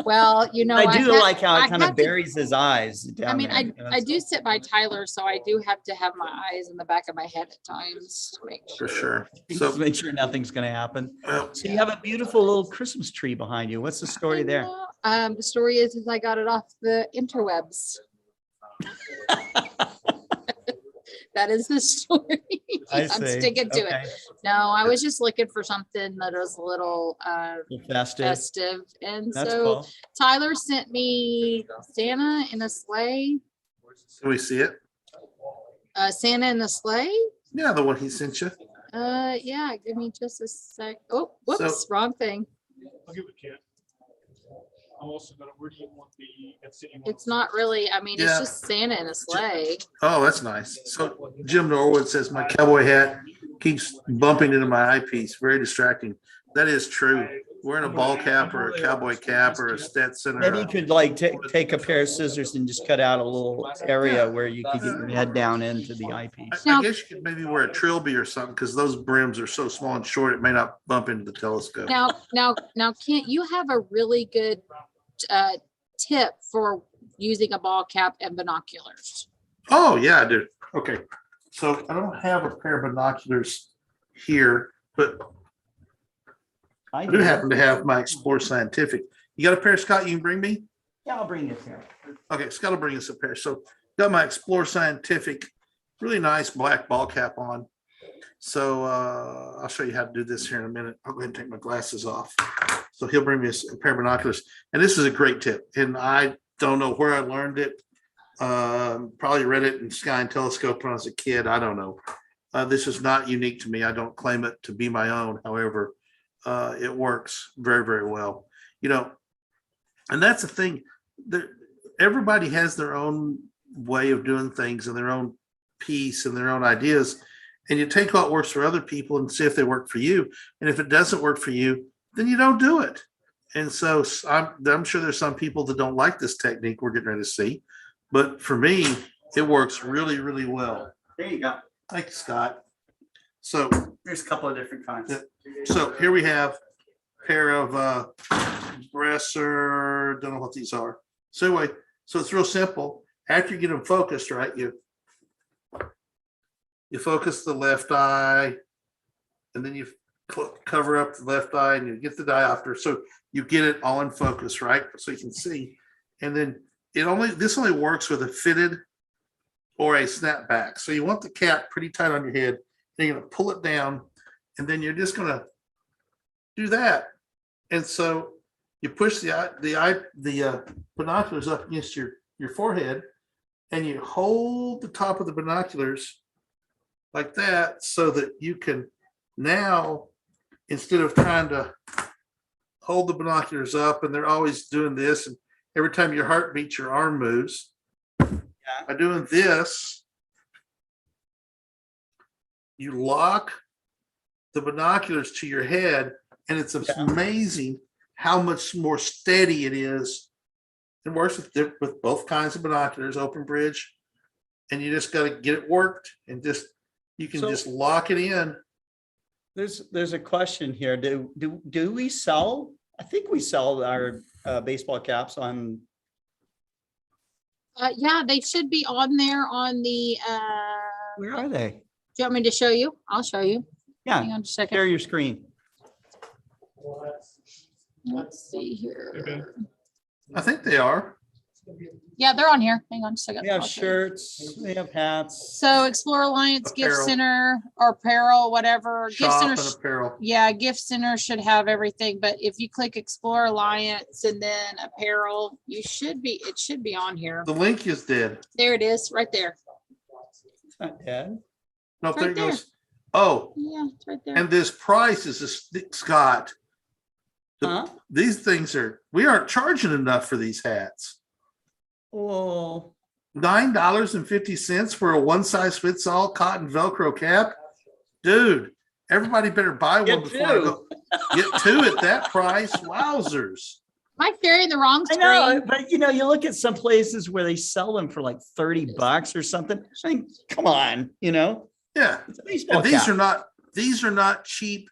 Well, I do like how I it kind of have to- buries his eyes down I mean, there. I do sit by Tyler, so I do have to have my eyes in the back of my head at times to make For sure. So So, make sure nothing's going to happen. well, So you have a beautiful little Christmas tree behind you. What's the story there? The story is I got it off the interwebs. That is the story. I I'm see. sticking to it. Okay. No, I was just looking for something that was a little Festive. festive. And That's so cool. Tyler sent me Santa in a sleigh. can we see it? Santa in the sleigh? Yeah, the one he sent you. Yeah, give me just a sec. Oh, whoops, wrong thing. I'll give it to you. I'm also gonna, where do you want the? It's not really, I mean, it's Yeah. just Santa in a sleigh. Oh, that's nice. So Jim Norwood says my cowboy hat keeps bumping into my eyepiece. Very distracting. That is true. Wearing a ball cap or a cowboy cap or a Stetson. Maybe you could like take a pair of scissors and just cut out a little area where you could get your head down into the eyepiece. I guess you could maybe wear a trilby or something, because those brims are so small and short, it may not bump into the telescope. Now, Kent, you have a really good tip for using a ball cap and binoculars. Oh, yeah, I do. Okay. So I don't have a pair of binoculars here, but I do happen to have my Explore Scientific. You got a pair, Scott, you can bring me? Yeah, I'll bring it here. Okay, Scott will bring us a pair. So got my Explore Scientific, really nice black ball cap on. So I'll show you how to do this here in a minute. I'll go ahead and take my glasses off. So he'll bring me a pair of binoculars. And this is a great tip. And I Don't know where I learned it. Probably read it in Sky and Telescope when I was a kid. I don't know. This is not unique to me. I don't claim it to be my own. However, it works very, very well. You know, and that's the thing. Everybody has their own way of doing things and their own piece and their own ideas. And you take what works for other people and see if they work for you. And if it doesn't work for you, then you don't do it. And so I'm sure there's some people that don't like this technique we're getting ready to see. But for me, it works really, really well. There you go. Thank you, Scott. So There's a couple of different kinds. so here we have a pair of Bresser, don't know what these are. So anyway, so it's real simple. After you get them focused, right, you focus the left eye, and then you cover up the left eye, and you get the diopter. So you get it all in focus, right? So you can see. And then this only works with a fitted or a snapback. So you want the cap pretty tight on your head. And you're going to pull it down, and then you're just going to do that. And so you push the binoculars up against your forehead, and you hold the top of the binoculars like that, so that you can now, instead of trying to hold the binoculars up, and they're always doing this, and every time your heart beats, your arm moves. By doing this, you lock the binoculars to your head, and it's amazing how much more steady it is. It works with both kinds of binoculars, open bridge, and you just got to get it worked, and you can just lock it in. There's a question here. Do we sell? I think we sell our baseball caps on. Yeah, they should be on there on the, Where are they? do you want me to show you? I'll show you. Hang Yeah, on just a second. share your screen. Let's see here. I think they are. Yeah, they're on here. Hang on just a second. We have I'll show you. shirts, we have hats. So Explore Alliance Gift Apparel. Center or apparel, whatever. Gift Shop Center. and apparel. Yeah, Gift Center should have everything, but if you click Explore Alliance and then apparel, it should be on here. The link is dead. There it is, right there. It's not dead. No, It's there right it goes. Oh, Yeah, it's right there. and this price is Scott. Huh? These things we aren't charging enough for these hats. Well, $9.50 for a one-size-fits-all cotton Velcro cap. Dude, everybody better buy one before I go. Get two at that price. Wowzers. Am I sharing the wrong I screen? know, but you look at some places where they sell them for like $30 or something. I mean, come on, Yeah. it's a baseball And these cap. are not cheap,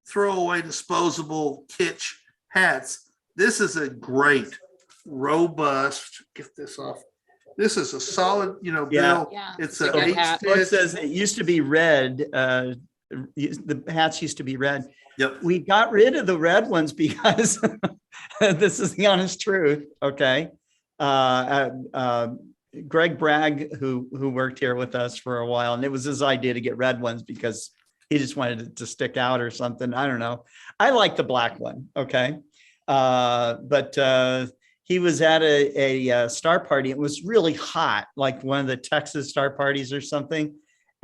throwaway, disposable kitsch hats. This is a great, robust, get this off. This is a solid, bill. Yeah, It's a a good eight hat. Well, it stitch. says it used to be red. The hats used to be red. Yep. We got rid of the red ones because this is the honest truth. Okay. Greg Bragg, who worked here with us for a while, and it was his idea to get red ones because he just wanted it to stick out or something. I don't know. I like the black one. Okay. But he was at a star party. It was really hot, like one of the Texas star parties or something.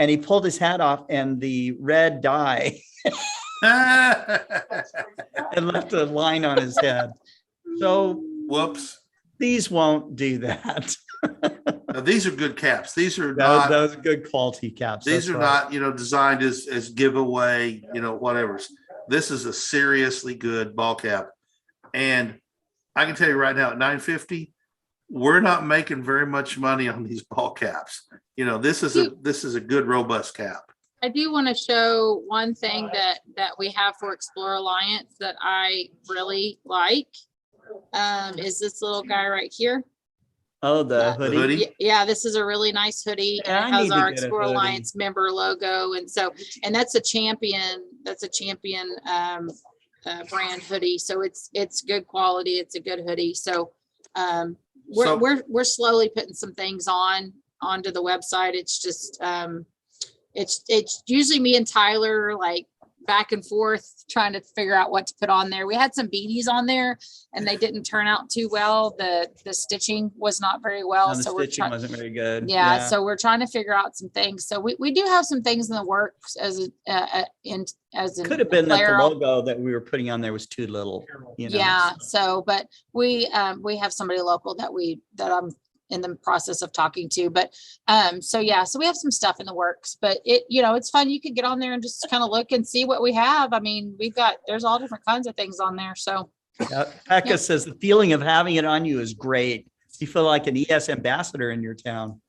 And he pulled his hat off, and the red dye and left a line on his head. So Whoops. these won't do that. Now, these are good caps. These are not. Those are good quality caps. These That's are right. not, designed as giveaway, whatever. This is a seriously good ball cap. And I can tell you right now, at $9.50, we're not making very much money on these ball caps. This is a good, robust cap. I do want to show one thing that we have for Explore Alliance that I really like. Is this little guy right here. Oh, the Yeah. hoodie. The hoodie? Yeah, this is a really nice hoodie. Yeah, And I it need has to our get a Explore hoodie. Alliance member logo. And that's a champion brand hoodie. So it's good quality. It's a good hoodie. So we're slowly putting some things onto the website. It's just it's usually me and Tyler like back and forth trying to figure out what to put on there. We had some beanies on there and they didn't turn out too well. The stitching was not very well. No, the So we're stitching wasn't very good. yeah, so we're trying to figure out some things. So we do have some things in the works as Could have been that the logo that we were putting on there was too little, you know. Yeah, so but we have somebody local that I'm in the process of talking to, but so yeah, so we have some stuff in the works, but it's fun. You can get on there and just kind of look and see what we have. I mean, there's all different kinds of things on there. So Pekka says the feeling of having it on you is great. You feel like an ES ambassador in your town.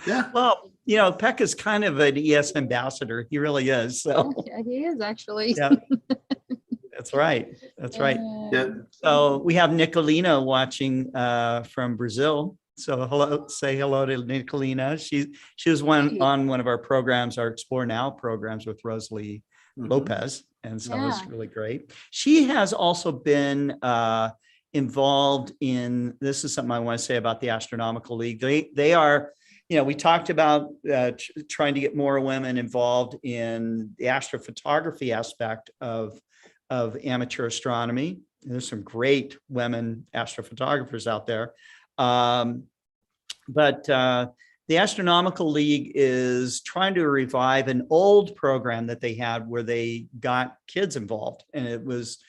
Yeah. Well, Pekka's kind of an ES ambassador. He really is. So yeah, he is actually. yeah. That's right. That's right. Yeah. So we have Nicolina watching from Brazil. So say hello to Nicolina. She was on one of our programs, our Explore Now programs with Rosalie Lopez. And so it's really great. She has also been involved in, this is something I want to say about the Astronomical League. They are, we talked about trying to get more women involved in the astrophotography aspect of amateur astronomy. There's some great women astrophotographers out there. But the Astronomical League is trying to revive an old program that they had where they got kids involved. And it was,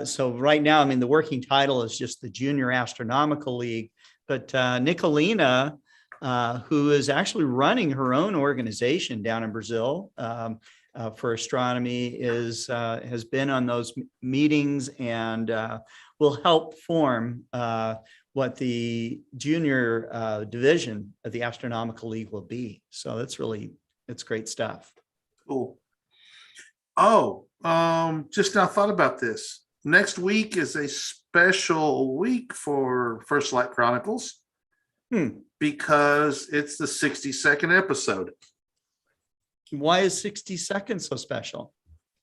so right now, I mean, the working title is just the Junior Astronomical League, but Nicolina, who is actually running her own organization down in Brazil, for astronomy has been on those meetings and will help form what the junior division of the Astronomical League will be. So it's great stuff. Cool. Oh, just now thought about this. Next week is a special week for FirstLight Chronicles because it's the 62nd episode. Why is 60 seconds so special?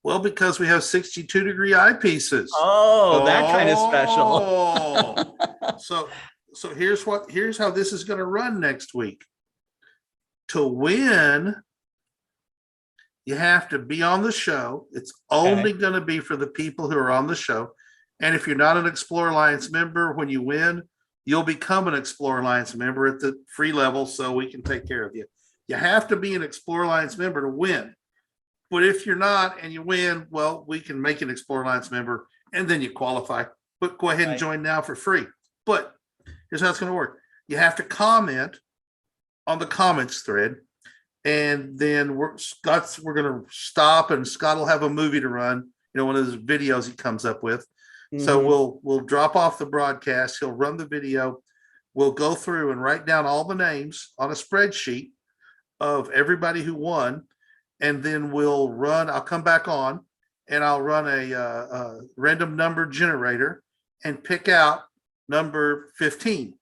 Well, because we have 62-degree eyepieces. Oh, that kind of special. So here's how this is going to run next week. To win, you have to be on the show. It's only going to be for the people who are on the show. And if you're not an Explore Alliance member, when you win, you'll become an Explore Alliance member at the free level so we can take care of you. You have to be an Explore Alliance member to win. But if you're not and you win, well, we can make an Explore Alliance member and then you qualify. But go ahead and join now for free. But here's how it's going to work. You have to comment on the comments thread. And then we're going to stop and Scott will have a movie to run, one of those videos he comes up with. So we'll drop off the broadcast. He'll run the video. We'll go through and write down all the names on a spreadsheet of everybody who won. And then I'll come back on and I'll run a random number generator and pick out number 15.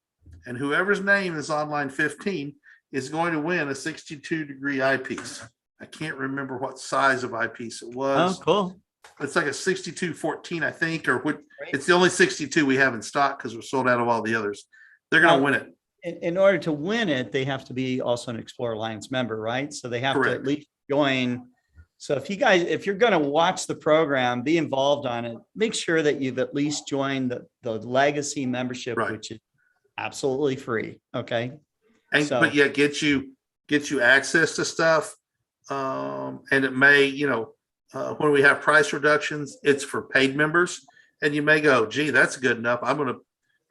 And whoever's name is on line 15 is going to win a 62-degree eyepiece. I can't remember what size of eyepiece it was. Oh, cool. It's like a 6214, I think, it's the only 62 we have in stock because we're sold out of all the others. They're going to win it. In order to win it, they have to be also an Explore Alliance member, right? So they have to at least join. So if you're going to watch the program, be involved on it, make sure that you've at least joined the legacy membership, which is absolutely free. Okay. But yeah, get you access to stuff. And it may, when we have price reductions, it's for paid members, and you may go, gee, that's good enough. I'm going to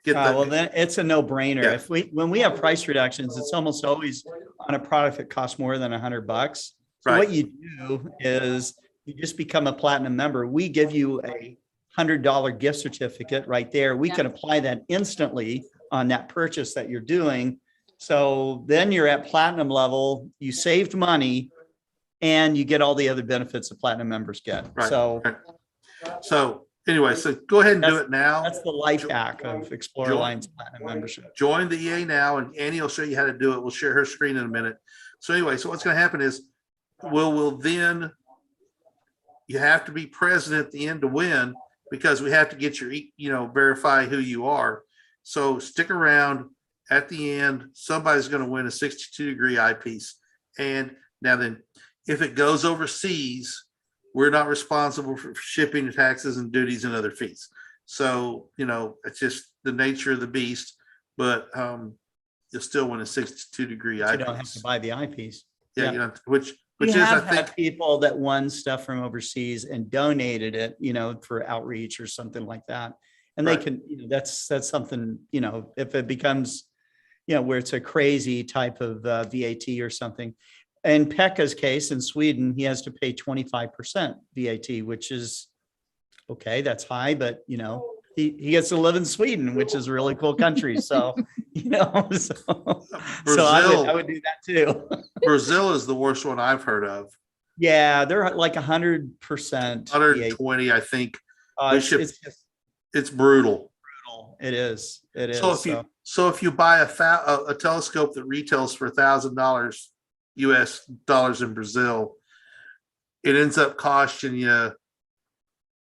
get that. Well, then it's a no-brainer. Yeah. When we have price reductions, it's almost always on a product that costs more than $100. So Right. what you do is you just become a platinum member. We give you a $100 gift certificate right there. We can apply that instantly on that purchase that you're doing. So then you're at platinum level, you saved money, and you get all the other benefits that platinum members get. Right. So, So anyway, so go ahead and do it now. That's the life hack of Explore Alliance Platinum membership. Join the EA now, and Annie will show you how to do it. We'll share her screen in a minute. So anyway, so what's going to happen is we'll then, you have to be present at the end to win, because we have to get your, verify who you are. So stick around. At the end, somebody's going to win a 62-degree eyepiece. And now then, if it goes overseas, we're not responsible for shipping, taxes, and duties and other fees. So, it's just the nature of the beast, but you'll still win a 62-degree You don't have to eyepiece. buy the eyepiece. Yeah, which We is, I have think, had people that won stuff from overseas and donated it, for outreach or something like that. And they Right. can, that's something, if it becomes, where it's a crazy type of VAT or something. In Pekka's case in Sweden, he has to pay 25% VAT, which is okay. That's high, but he gets to live in Sweden, which is a really cool country. So, so I would do that too. Brazil is the worst one I've heard of. Yeah, they're like 100%. 120, I think. It's just It's brutal. brutal. It is. It is. So if you buy a telescope that retails for $1,000 US dollars in Brazil, it ends up costing you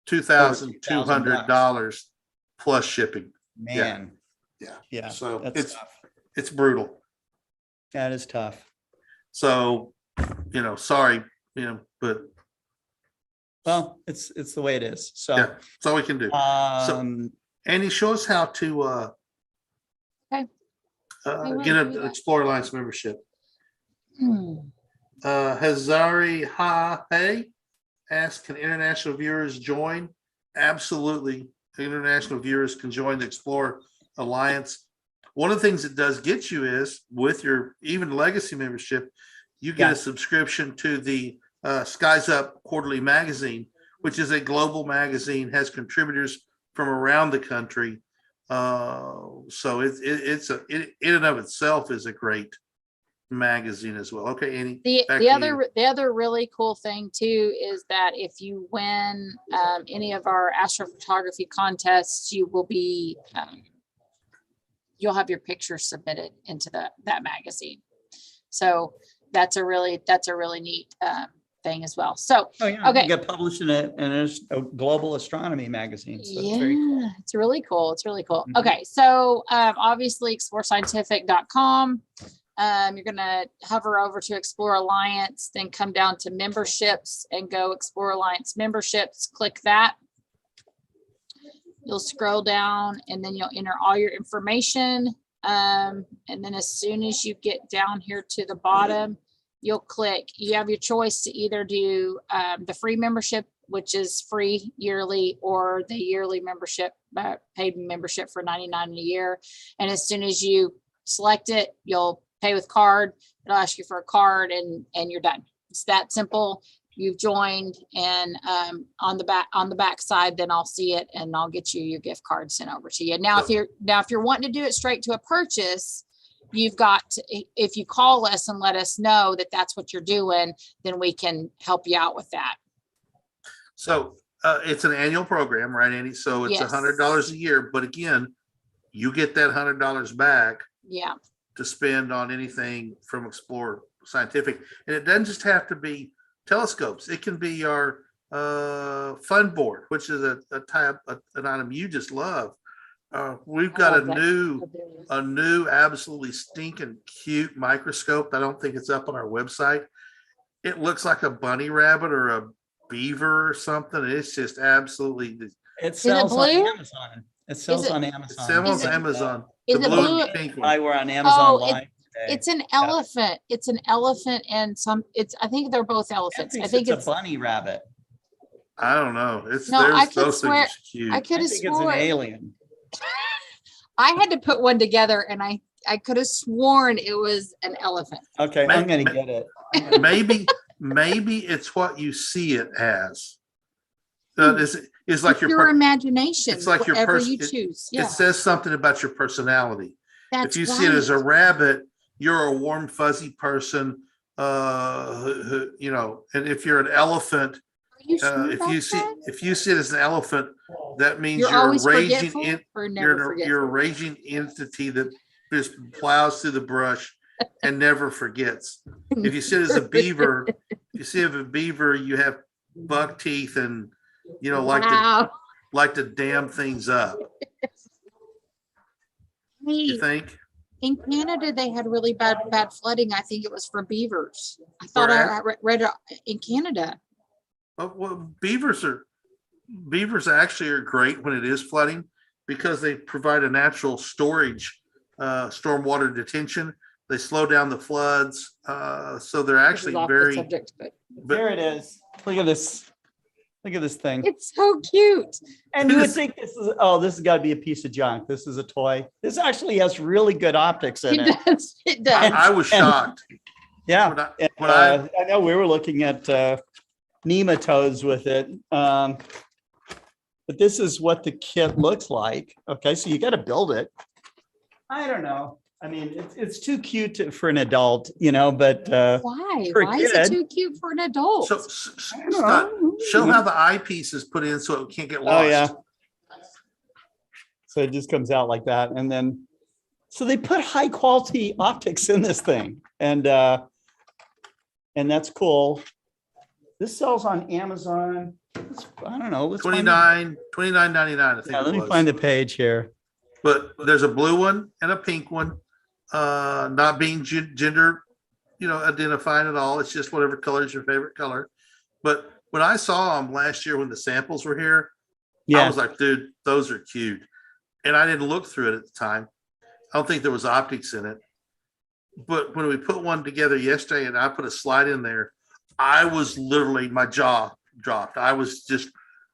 $2,200 plus shipping. Man. Yeah. So that's tough. it's brutal. That is tough. So, sorry, but Well, it's the way it is. So yeah, that's all we can do. Annie, show us how to Okay. get an Explorer Alliance membership. Hazari Ha Hey asked, can international viewers join? Absolutely. International viewers can join the Explorer Alliance. One of the things it does get you is, with your even legacy membership, you get a subscription to the Skies Up quarterly magazine, which is a global magazine, has contributors from around the country. So it's in and of itself is a great magazine as well. Okay, Annie. The other really cool thing too is that if you win any of our astrophotography contests, you will be you'll have your picture submitted into that magazine. So that's a really neat thing as well. So okay, you get published in a global astronomy magazine. So yeah, it's very cool. it's really cool. Mhm. Okay, so obviously explorescientific.com. You're gonna hover over to Explore Alliance, then come down to memberships and go Explore Alliance memberships. Click that. You'll scroll down and then you'll enter all your information. And then as soon as you get down here to the bottom, you'll click. You have your choice to either do the free membership, which is free yearly, or the yearly membership, paid membership for $99 a year. And as soon as you select it, you'll pay with card. It'll ask you for a card and you're done. It's that simple. You've joined, and on the back side, then I'll see it and I'll get you your gift card sent over to you. Now, if you're wanting to do it straight to a purchase, you've got to, if you call us and let us know that that's what you're doing, then we can help you out with that. So it's an annual program, right, Annie? So it's Yes. $100 a year, but again, you get that $100 back Yeah. to spend on anything from Explore Scientific. And it doesn't just have to be telescopes. It can be our fun board, which is an item you just love. We've got a new absolutely stinking cute microscope. I don't think it's up on our website. It looks like a bunny rabbit or a beaver or something. It's just absolutely. It sells on blue? Amazon. It sells on Amazon. It sells on Amazon. The Is it blue blue? and pink I one. were on Amazon Live today. It's an elephant. It's an elephant and I think they're both elephants. I think it's a bunny rabbit. I don't know. I could those swear- things are cute. I could I have think it's an sworn alien. I had to put one together, and I could have sworn it was an elephant. Okay, I'm gonna get it. maybe it's what you see it as. It's like your imagination. It's like your whatever person. You choose. Yeah, It says something about your personality. that's If you right. see it as a rabbit, you're a warm, fuzzy person. And if you're an elephant, Are you sure if about you see that? if you see it as an elephant, that means You're you're a always raging forgetful or never forgetful? you're a raging entity that just plows through the brush and never forgets. If you see it as a beaver, you have buck teeth and like to dam things up. You Hey, think? In Canada, they had really bad flooding. I think it was for beavers. I thought Where I read it in Canada. Well, beavers actually are great when it is flooding because they provide a natural storage, stormwater detention. They slow down the floods. So they're This is actually off the very, subject, but There it is. Look at this. Look at this thing. it's so cute. And you would think this has got to be a piece of junk. This is a toy. This actually has really good optics in It it. does. It does. I was shocked. Yeah. When I- And, when I- I know we were looking at nematodes with it. But this is what the kit looks like. Okay, so you got to build it. I don't know. I mean, it's too cute for an adult, but Why? for a Why is kid. it too cute for an adult? So, don't Scott, know. show how the eyepiece is put in so it can't get Oh, lost. yeah. So it just comes out like that. And then, so they put high quality optics in this thing. And that's cool. This sells on Amazon. I don't know. Let's find the- $29.99, I think. Yeah, it let me was. find the page here. But there's a blue one and a pink one, not being gender, identified at all. It's just whatever color is your favorite color. But when I saw them last year when the samples were here, I Yeah. was like, dude, those are cute. And I didn't look through it at the time. I don't think there was optics in it. But when we put one together yesterday and I put a slide in there, I was literally, my jaw dropped. I was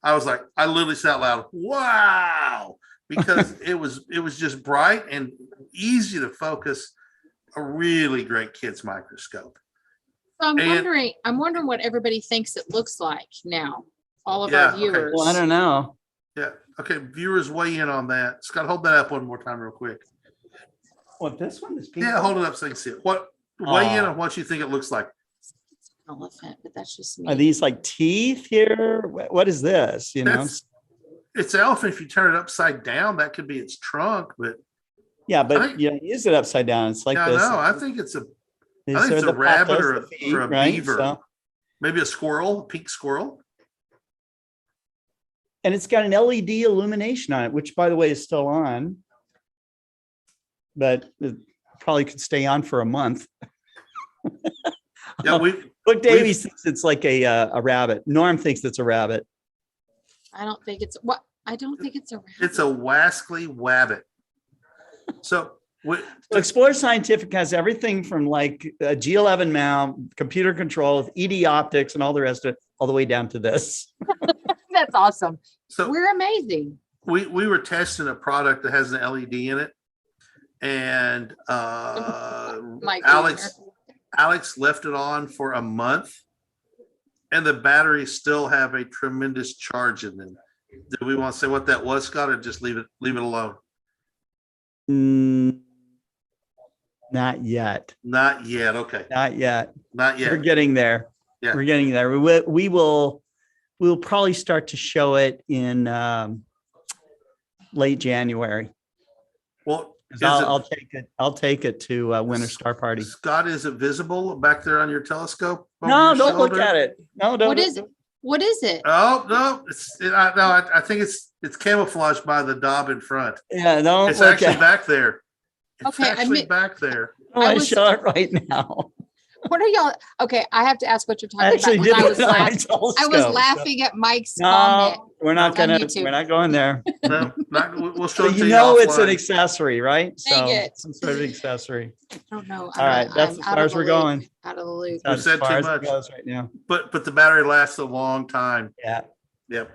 like, I literally said out loud, wow, because it was just bright and easy to focus. A really great kid's microscope. So I'm and- wondering what everybody thinks it looks like now. All of Yeah, our okay. viewers. Well, I don't know. Yeah. Okay. Viewers weigh in on that. Scott, hold that up one more time real quick. What, this one? This pink Yeah, one? hold it up so you can see it. Weigh in Aw. on what you think it looks like. Elephant, but that's just Are me. these like teeth here? What is this? That's- It's elephant. If you turn it upside down, that could be its trunk, but Yeah, I but think- use it upside down. It's like yeah, this. no, I think it's These I think are it's a the rabbit patas, or the a- feet, or a right? beaver. So- maybe a squirrel, a pink squirrel. and it's got an LED illumination on it, which by the way is still on. But it probably could stay on for a month. Yeah, Look, Davies thinks it's like a rabbit. Norm thinks it's a rabbit. I don't think it's what I don't think it's a rabbit. it's a wascally wabbit. So we, So Explore Scientific has everything from like a G11 mount, computer control, with ED optics and all the rest of it, all the way down to this. That's awesome. so We're amazing. we were testing a product that has an LED in it, and Mike Alex left it on for a month, and the batteries still have a tremendous charge in them. Do we want to say what that was, Scott, or just leave it alone? Not yet. Not yet. Okay, Not yet. not We're yet. getting there. Yeah. We're getting there. We'll probably start to show it in late January. Well, is 'Cause it, I'll take it to Winter Star Party. Scott, is it visible back there on your telescope? over No, your don't look shoulder? at it. No, don't. What is it? What is it? Oh no, I think it's camouflaged by the daub in front. Yeah, don't It's look actually at it. back there. It's Okay, I actually admit- back there. I was- show it right now. What are y'all? Okay, I have to ask what you're I talking actually about. did because it on my I was telescope. laughing at Mike's comment. No, we're not on gonna. YouTube. We're not going there. No, we'll show So it to you you know it's an offline. accessory, right? Dang So it. some sort of accessory. I don't know. All right, that's as far as we're going. Out of the loop. We That's said as far too as it much. goes right now. But the battery lasts a long time. Yeah, Yep.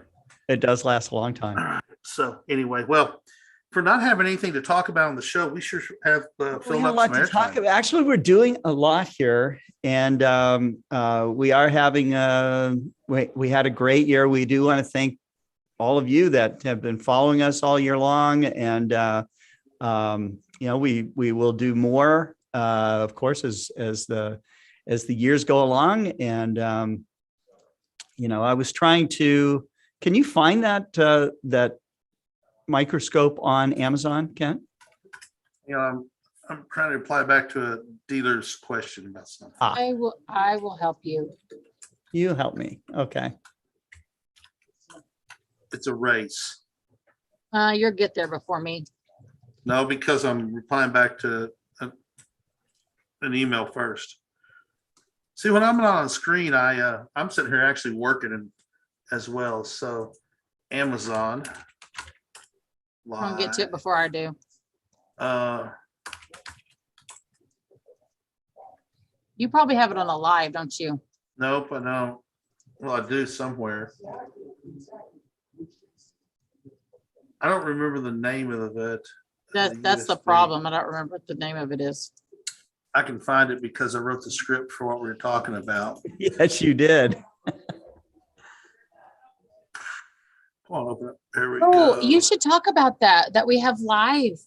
it does last a long time. So anyway, well, for not having anything to talk about on the show, we sure have We filled have a up lot some to talk airtime. about. Actually, we're doing a lot here, and we are having we had a great year. We do want to thank all of you that have been following us all year long, and we will do more, of course, as the years go along. And I was trying to. Can you find that microscope on Amazon, Kent? I'm trying to reply back to a dealer's question about something. I will help you. You help me. Okay. It's a race. You'll get there before me. No, because I'm replying back to an email first. See, when I'm not on screen, I'm sitting here actually working as well. So Amazon. I'll get to it before I do. You probably have it on a live, don't you? Nope, I don't. Well, I do somewhere. I don't remember the name of it. That's the USB. problem. I don't remember what the name of it is. I can find it because I wrote the script for what we were talking about. Yes, you did. Come on, open it. There we Oh, go. you should talk about that we have live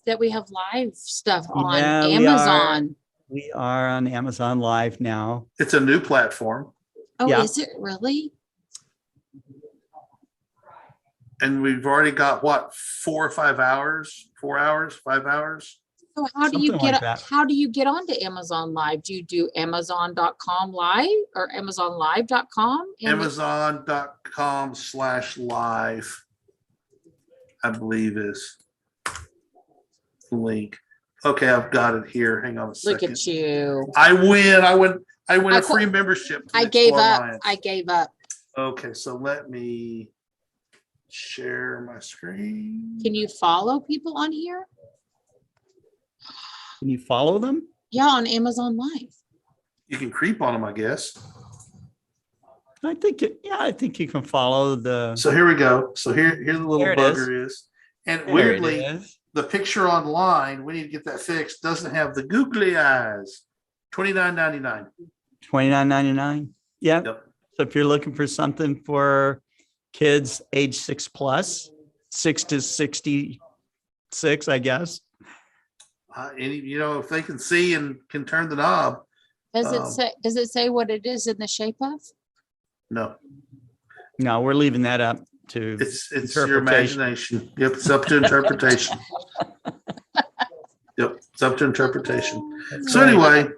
stuff on Yeah, Amazon. We are on Amazon Live now. It's a new platform, Oh, Yeah. is it really? and we've already got what, 4 or 5 hours, 4 hours, 5 hours. So how do you Something like get, that. how do you get onto Amazon Live? Do you do Amazon.com live or AmazonLive.com? Amazon.com/live, I believe is the link. Okay, I've got it here. Hang on a Look second. at you. I win a I free membership. to I the gave Explore up. Alliance. I gave up. Okay, so let me share my screen. Can you follow people on here? Can you follow them? Yeah, on Amazon Live. You can creep on them, I guess. I think you can follow the. So here we go. So here the little There it is. bugger is. And There it weirdly, is. the picture online, we need to get that fixed, doesn't have the googly eyes. $29.99. $29.99. Yeah. Yep. So if you're looking for something for kids age 6+, 6 to 66, I guess. If they can see and can turn the knob, Does it say what it is in the shape of? no, No, we're leaving that up to it's your interpretation. imagination. Yep, it's up to interpretation. Yep, it's up to interpretation. That's So right. anyway,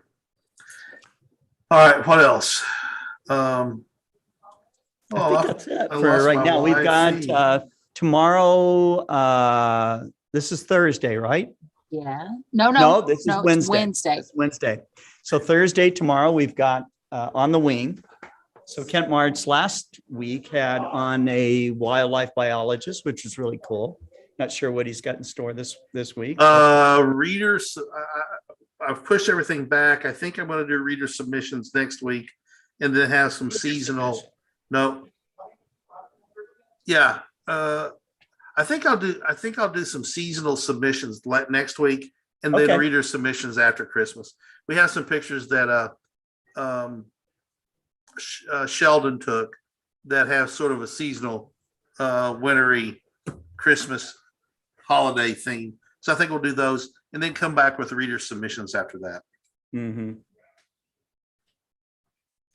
all right, what else? I think that's it I for lost right my now. We've live got feed. tomorrow. This is Thursday, right? Yeah. No, This is it's Wednesday. It's Wednesday. So Thursday, tomorrow, we've got On the Wing. So Kent Martz last week had on a wildlife biologist, which is really cool. Not sure what he's got in store this week. Readers, I've pushed everything back. I think I'm going to do reader submissions next week, and then have some seasonal. No. Yeah. I think I'll do some seasonal submissions next week, and then Okay. reader submissions after Christmas. We have some pictures that Sheldon took that have sort of a seasonal, wintry Christmas holiday theme. So I think we'll do those, and then come back with reader submissions after that. Mhm.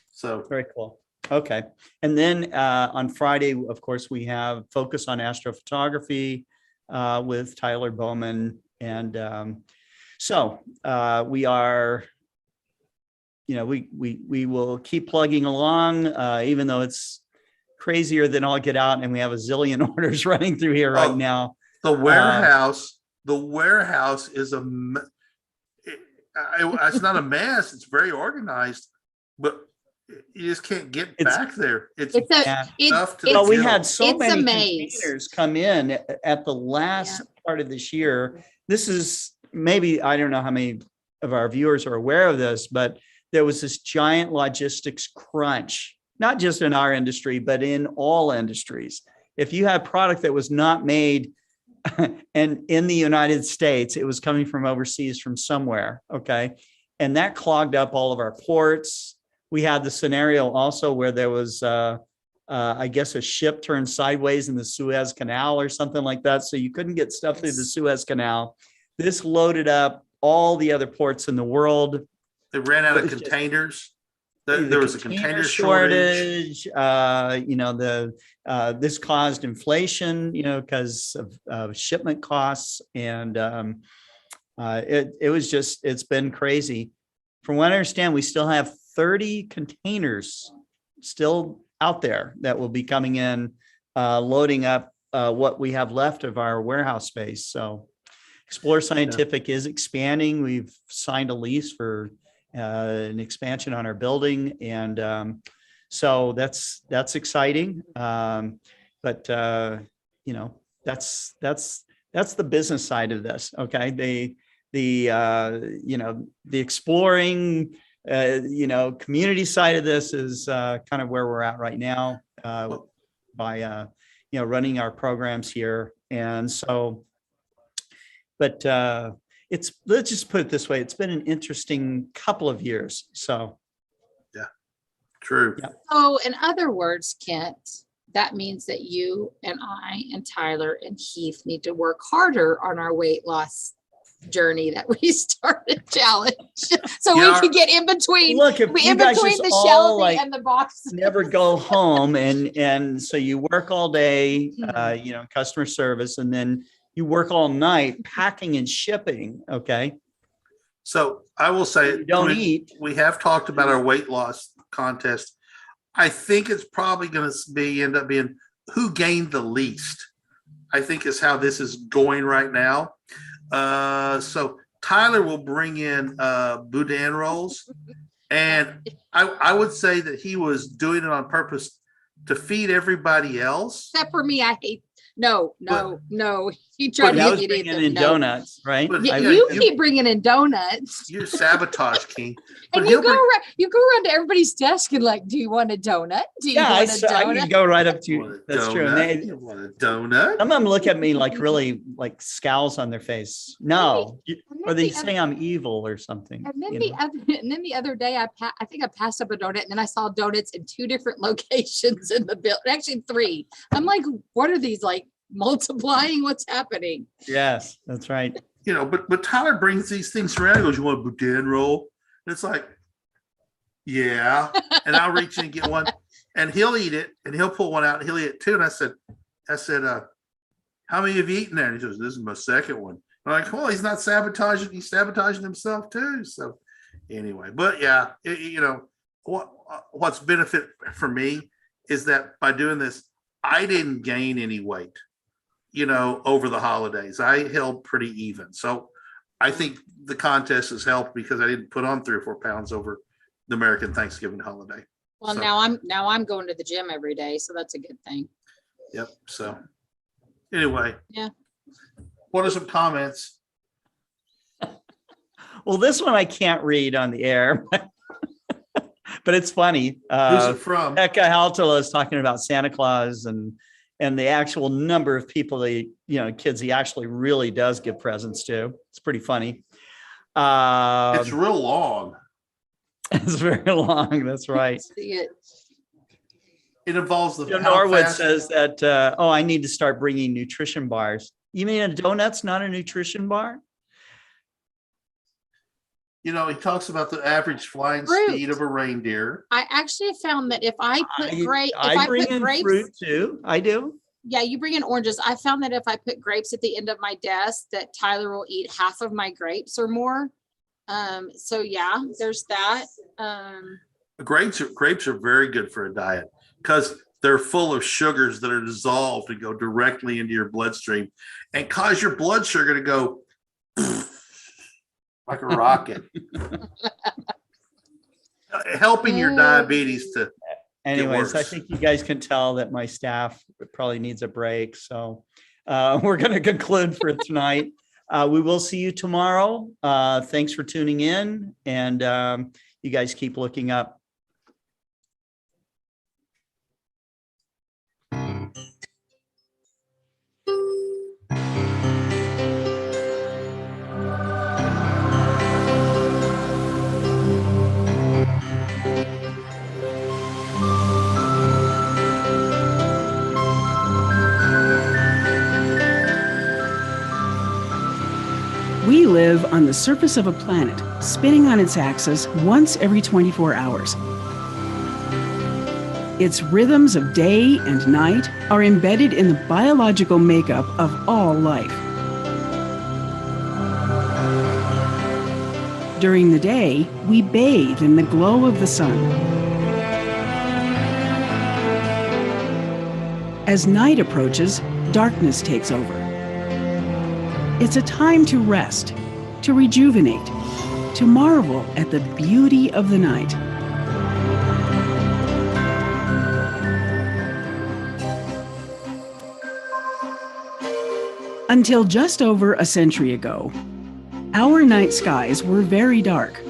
So Very cool. Okay. And then on Friday, of course, we have Focus on Astrophotography with Tyler Bowman. And so we are, we will keep plugging along, even though it's crazier than all get out. And we have a zillion orders running through here right now. the warehouse is it's not a mess. It's very organized, but you just can't get back there. It's Yeah. tough to Well, we do. had so It's a many maze. containers come in at the last part of this year. This is maybe, I don't know how many of our viewers are aware of this, but there was this giant logistics crunch, not just in our industry, but in all industries. If you had product that was not made and in the United States, it was coming from overseas from somewhere. Okay. And that clogged up all of our ports. We had the scenario also where there was, I guess, a ship turned sideways in the Suez Canal or something like that. So you couldn't get stuff through the Suez Canal. This loaded up all the other ports in the world. They ran out of It's just- containers. There was a container shortage. This caused inflation, because of shipment costs. And it's been crazy. From what I understand, we still have 30 containers still out there that will be coming in, loading up what we have left of our warehouse space. So Explore Scientific is expanding. We've signed a lease for an expansion on our building. And so that's exciting. But that's the business side of this. Okay. The exploring, community side of this is kind of where we're at right now by, running our programs here. And so, but let's just put it this way. It's been an interesting couple of years. So. Yeah, true. Yeah. So in other words, Kent, that means that you and I and Tyler and Heath need to work harder on our weight loss journey that we started challenge. So we can get in between. Look, if in you guys between just the all shelving and the box. never go home and so you work all day, customer service, and then you work all night packing and shipping. Okay. So I will say, You don't eat. We have talked about our weight loss contest. I think it's probably going to end up being who gained the least, I think is how this is going right now. So Tyler will bring in boudin rolls, and I would say that he was doing it on purpose to feed everybody else. Except for me, I hate. No. He tried I to was get bringing in in donuts, right? But You keep bringing in donuts. You're sabotage king. And But you he'll go bring- around. You go around to everybody's desk and like, do you want a donut? Do you Yeah, want a I donut? can go right up to Want you. a That's true. And donut? You want a donut? some of them look at me like really like scowls on their face. No, or they say I'm evil or something. And then, you know? the other day, I think I passed up a donut, and then I saw donuts in 2 different locations in the building. Actually, 3. I'm like, what are these, like multiplying? What's happening? Yes, that's right. But Tyler brings these things around. He goes, "You want a boudin roll?" And it's like, yeah. And I'll reach in and get one, and he'll eat it, and he'll pull one out, and he'll eat it too. And I said, how many have you eaten there? And he goes, "This is my second one." I'm like, well, he's not sabotaging. He's sabotaging himself too. So anyway, but yeah, what's benefit for me is that by doing this, I didn't gain any weight, over the holidays. I held pretty even. So I think the contest has helped because I didn't put on 3 or 4 pounds over the American Thanksgiving holiday. Well, So- now I'm going to the gym every day, so that's a good thing. Yep. So anyway. Yeah. What are some comments? Well, this one I can't read on the air, but it's funny. Who's it from? Eka Haltala is talking about Santa Claus and the actual number of people kids he actually really does give presents to. It's pretty funny. It's real long. It's very long. That's right. See it. It involves the. Jim how Norwood fast- says that, I need to start bringing nutrition bars. You mean a donut's not a nutrition bar? He talks about the average flying Fruit. speed of a reindeer. I actually found that if I put I bring in grapes, fruit too. I do. yeah, you bring in oranges. I found that if I put grapes at the end of my desk, that Tyler will eat half of my grapes or more. So yeah, there's that. Grapes are very good for a diet because they're full of sugars that are dissolved and go directly into your bloodstream and cause your blood sugar to go like a rocket, helping your diabetes to. Anyways, I worse. think you guys can tell that my staff probably needs a break. So we're going to conclude for tonight. We will see you tomorrow. Thanks for tuning in, and you guys keep looking up. We live on the surface of a planet, spinning on its axis once every 24 hours. Its rhythms of day and night are embedded in the biological makeup of all life. During the day, we bathe in the glow of the sun. As night approaches, darkness takes over. It's a time to rest, to rejuvenate, to marvel at the beauty of the night. Until just over a century ago, our night skies were very dark.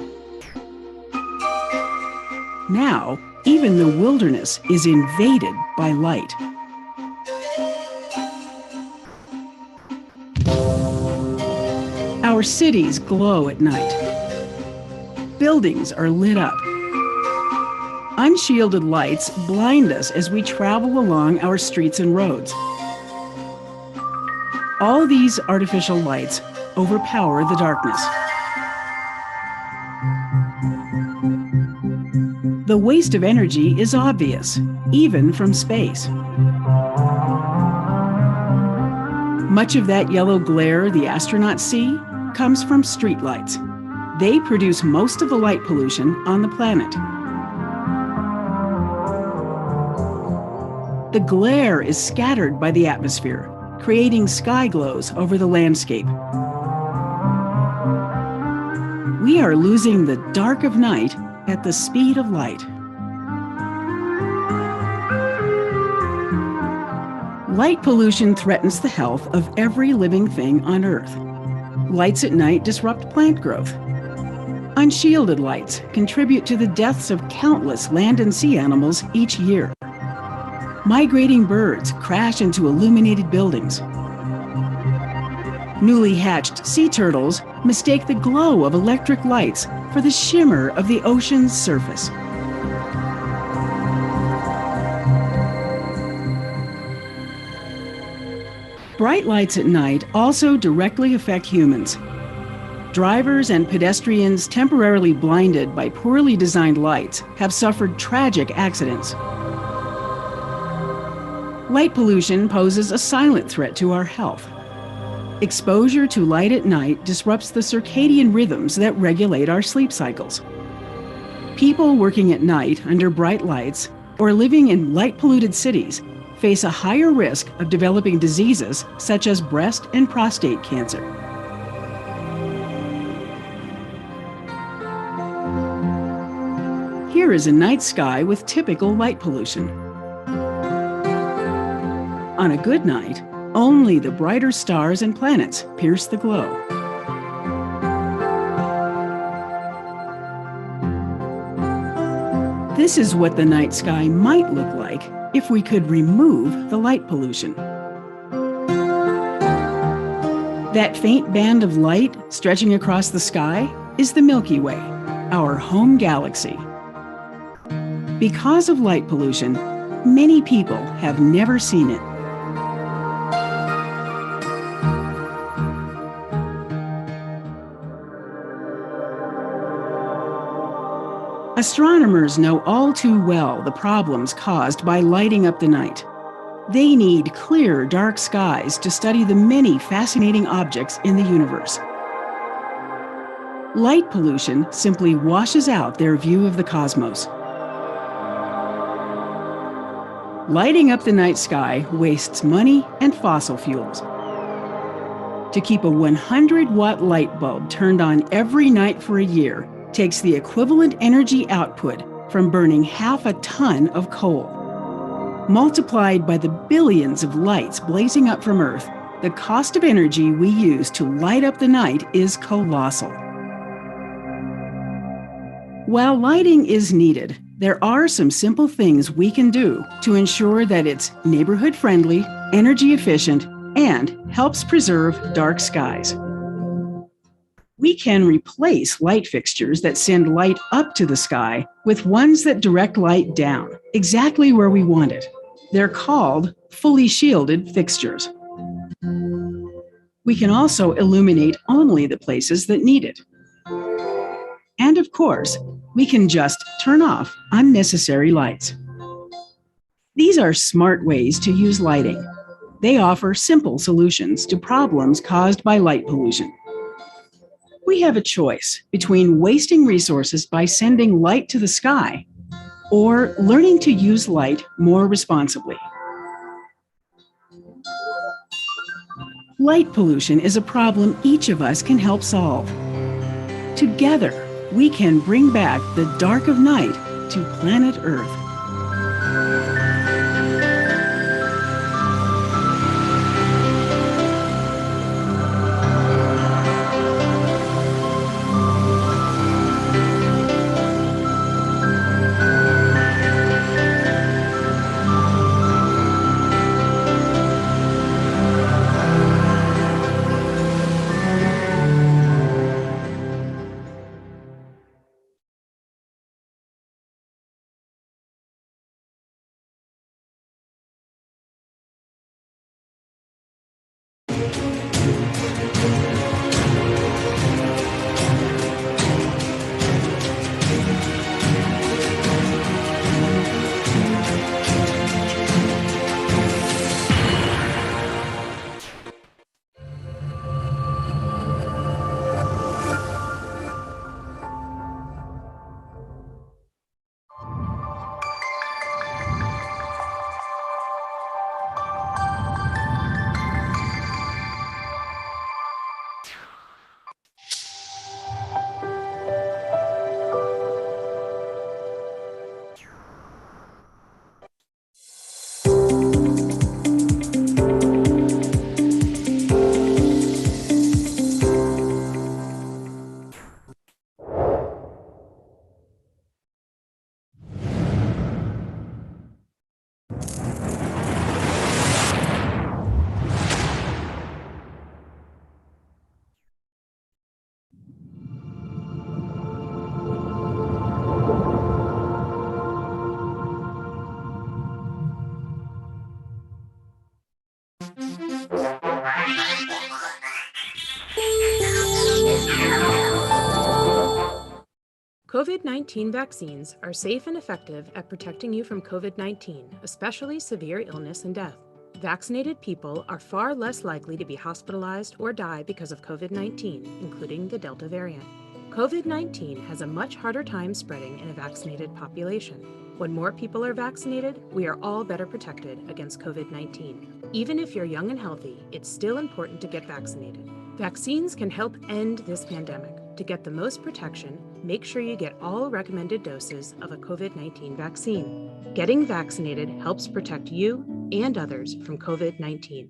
Now, even the wilderness is invaded by light. Our cities glow at night. Buildings are lit up. Unshielded lights blind us as we travel along our streets and roads. All these artificial lights overpower the darkness. The waste of energy is obvious, even from space. Much of that yellow glare the astronauts see comes from streetlights. They produce most of the light pollution on the planet. The glare is scattered by the atmosphere, creating sky glows over the landscape. We are losing the dark of night at the speed of light. Light pollution threatens the health of every living thing on Earth. Lights at night disrupt plant growth. Unshielded lights contribute to the deaths of countless land and sea animals each year. Migrating birds crash into illuminated buildings. Newly hatched sea turtles mistake the glow of electric lights for the shimmer of the ocean's surface. Bright lights at night also directly affect humans. Drivers and pedestrians temporarily blinded by poorly designed lights have suffered tragic accidents. Light pollution poses a silent threat to our health. Exposure to light at night disrupts the circadian rhythms that regulate our sleep cycles. People working at night under bright lights or living in light-polluted cities face a higher risk of developing diseases such as breast and prostate cancer. Here is a night sky with typical light pollution. On a good night, only the brighter stars and planets pierce the glow. This is what the night sky might look like if we could remove the light pollution. That faint band of light stretching across the sky is the Milky Way, our home galaxy. Because of light pollution, many people have never seen it. Astronomers know all too well the problems caused by lighting up the night. They need clear, dark skies to study the many fascinating objects in the universe. Light pollution simply washes out their view of the cosmos. Lighting up the night sky wastes money and fossil fuels. To keep a 100-watt light bulb turned on every night for a year takes the equivalent energy output from burning half a ton of coal. Multiplied by the billions of lights blazing up from Earth, the cost of energy we use to light up the night is colossal. While lighting is needed, there are some simple things we can do to ensure that it's neighborhood-friendly, energy-efficient, and helps preserve dark skies. We can replace light fixtures that send light up to the sky with ones that direct light down, exactly where we want it. They're called fully shielded fixtures. We can also illuminate only the places that need it. And of course, we can just turn off unnecessary lights. These are smart ways to use lighting. They offer simple solutions to problems caused by light pollution. We have a choice between wasting resources by sending light to the sky or learning to use light more responsibly. Light pollution is a problem each of us can help solve. Together, we can bring back the dark of night to planet Earth. COVID-19 vaccines are safe and effective at protecting you from COVID-19, especially severe illness and death. Vaccinated people are far less likely to be hospitalized or die because of COVID-19, including the Delta variant. COVID-19 has a much harder time spreading in a vaccinated population. When more people are vaccinated, we are all better protected against COVID-19. Even if you're young and healthy, it's still important to get vaccinated. Vaccines can help end this pandemic. To get the most protection, make sure you get all recommended doses of a COVID-19 vaccine. Getting vaccinated helps protect you and others from COVID-19.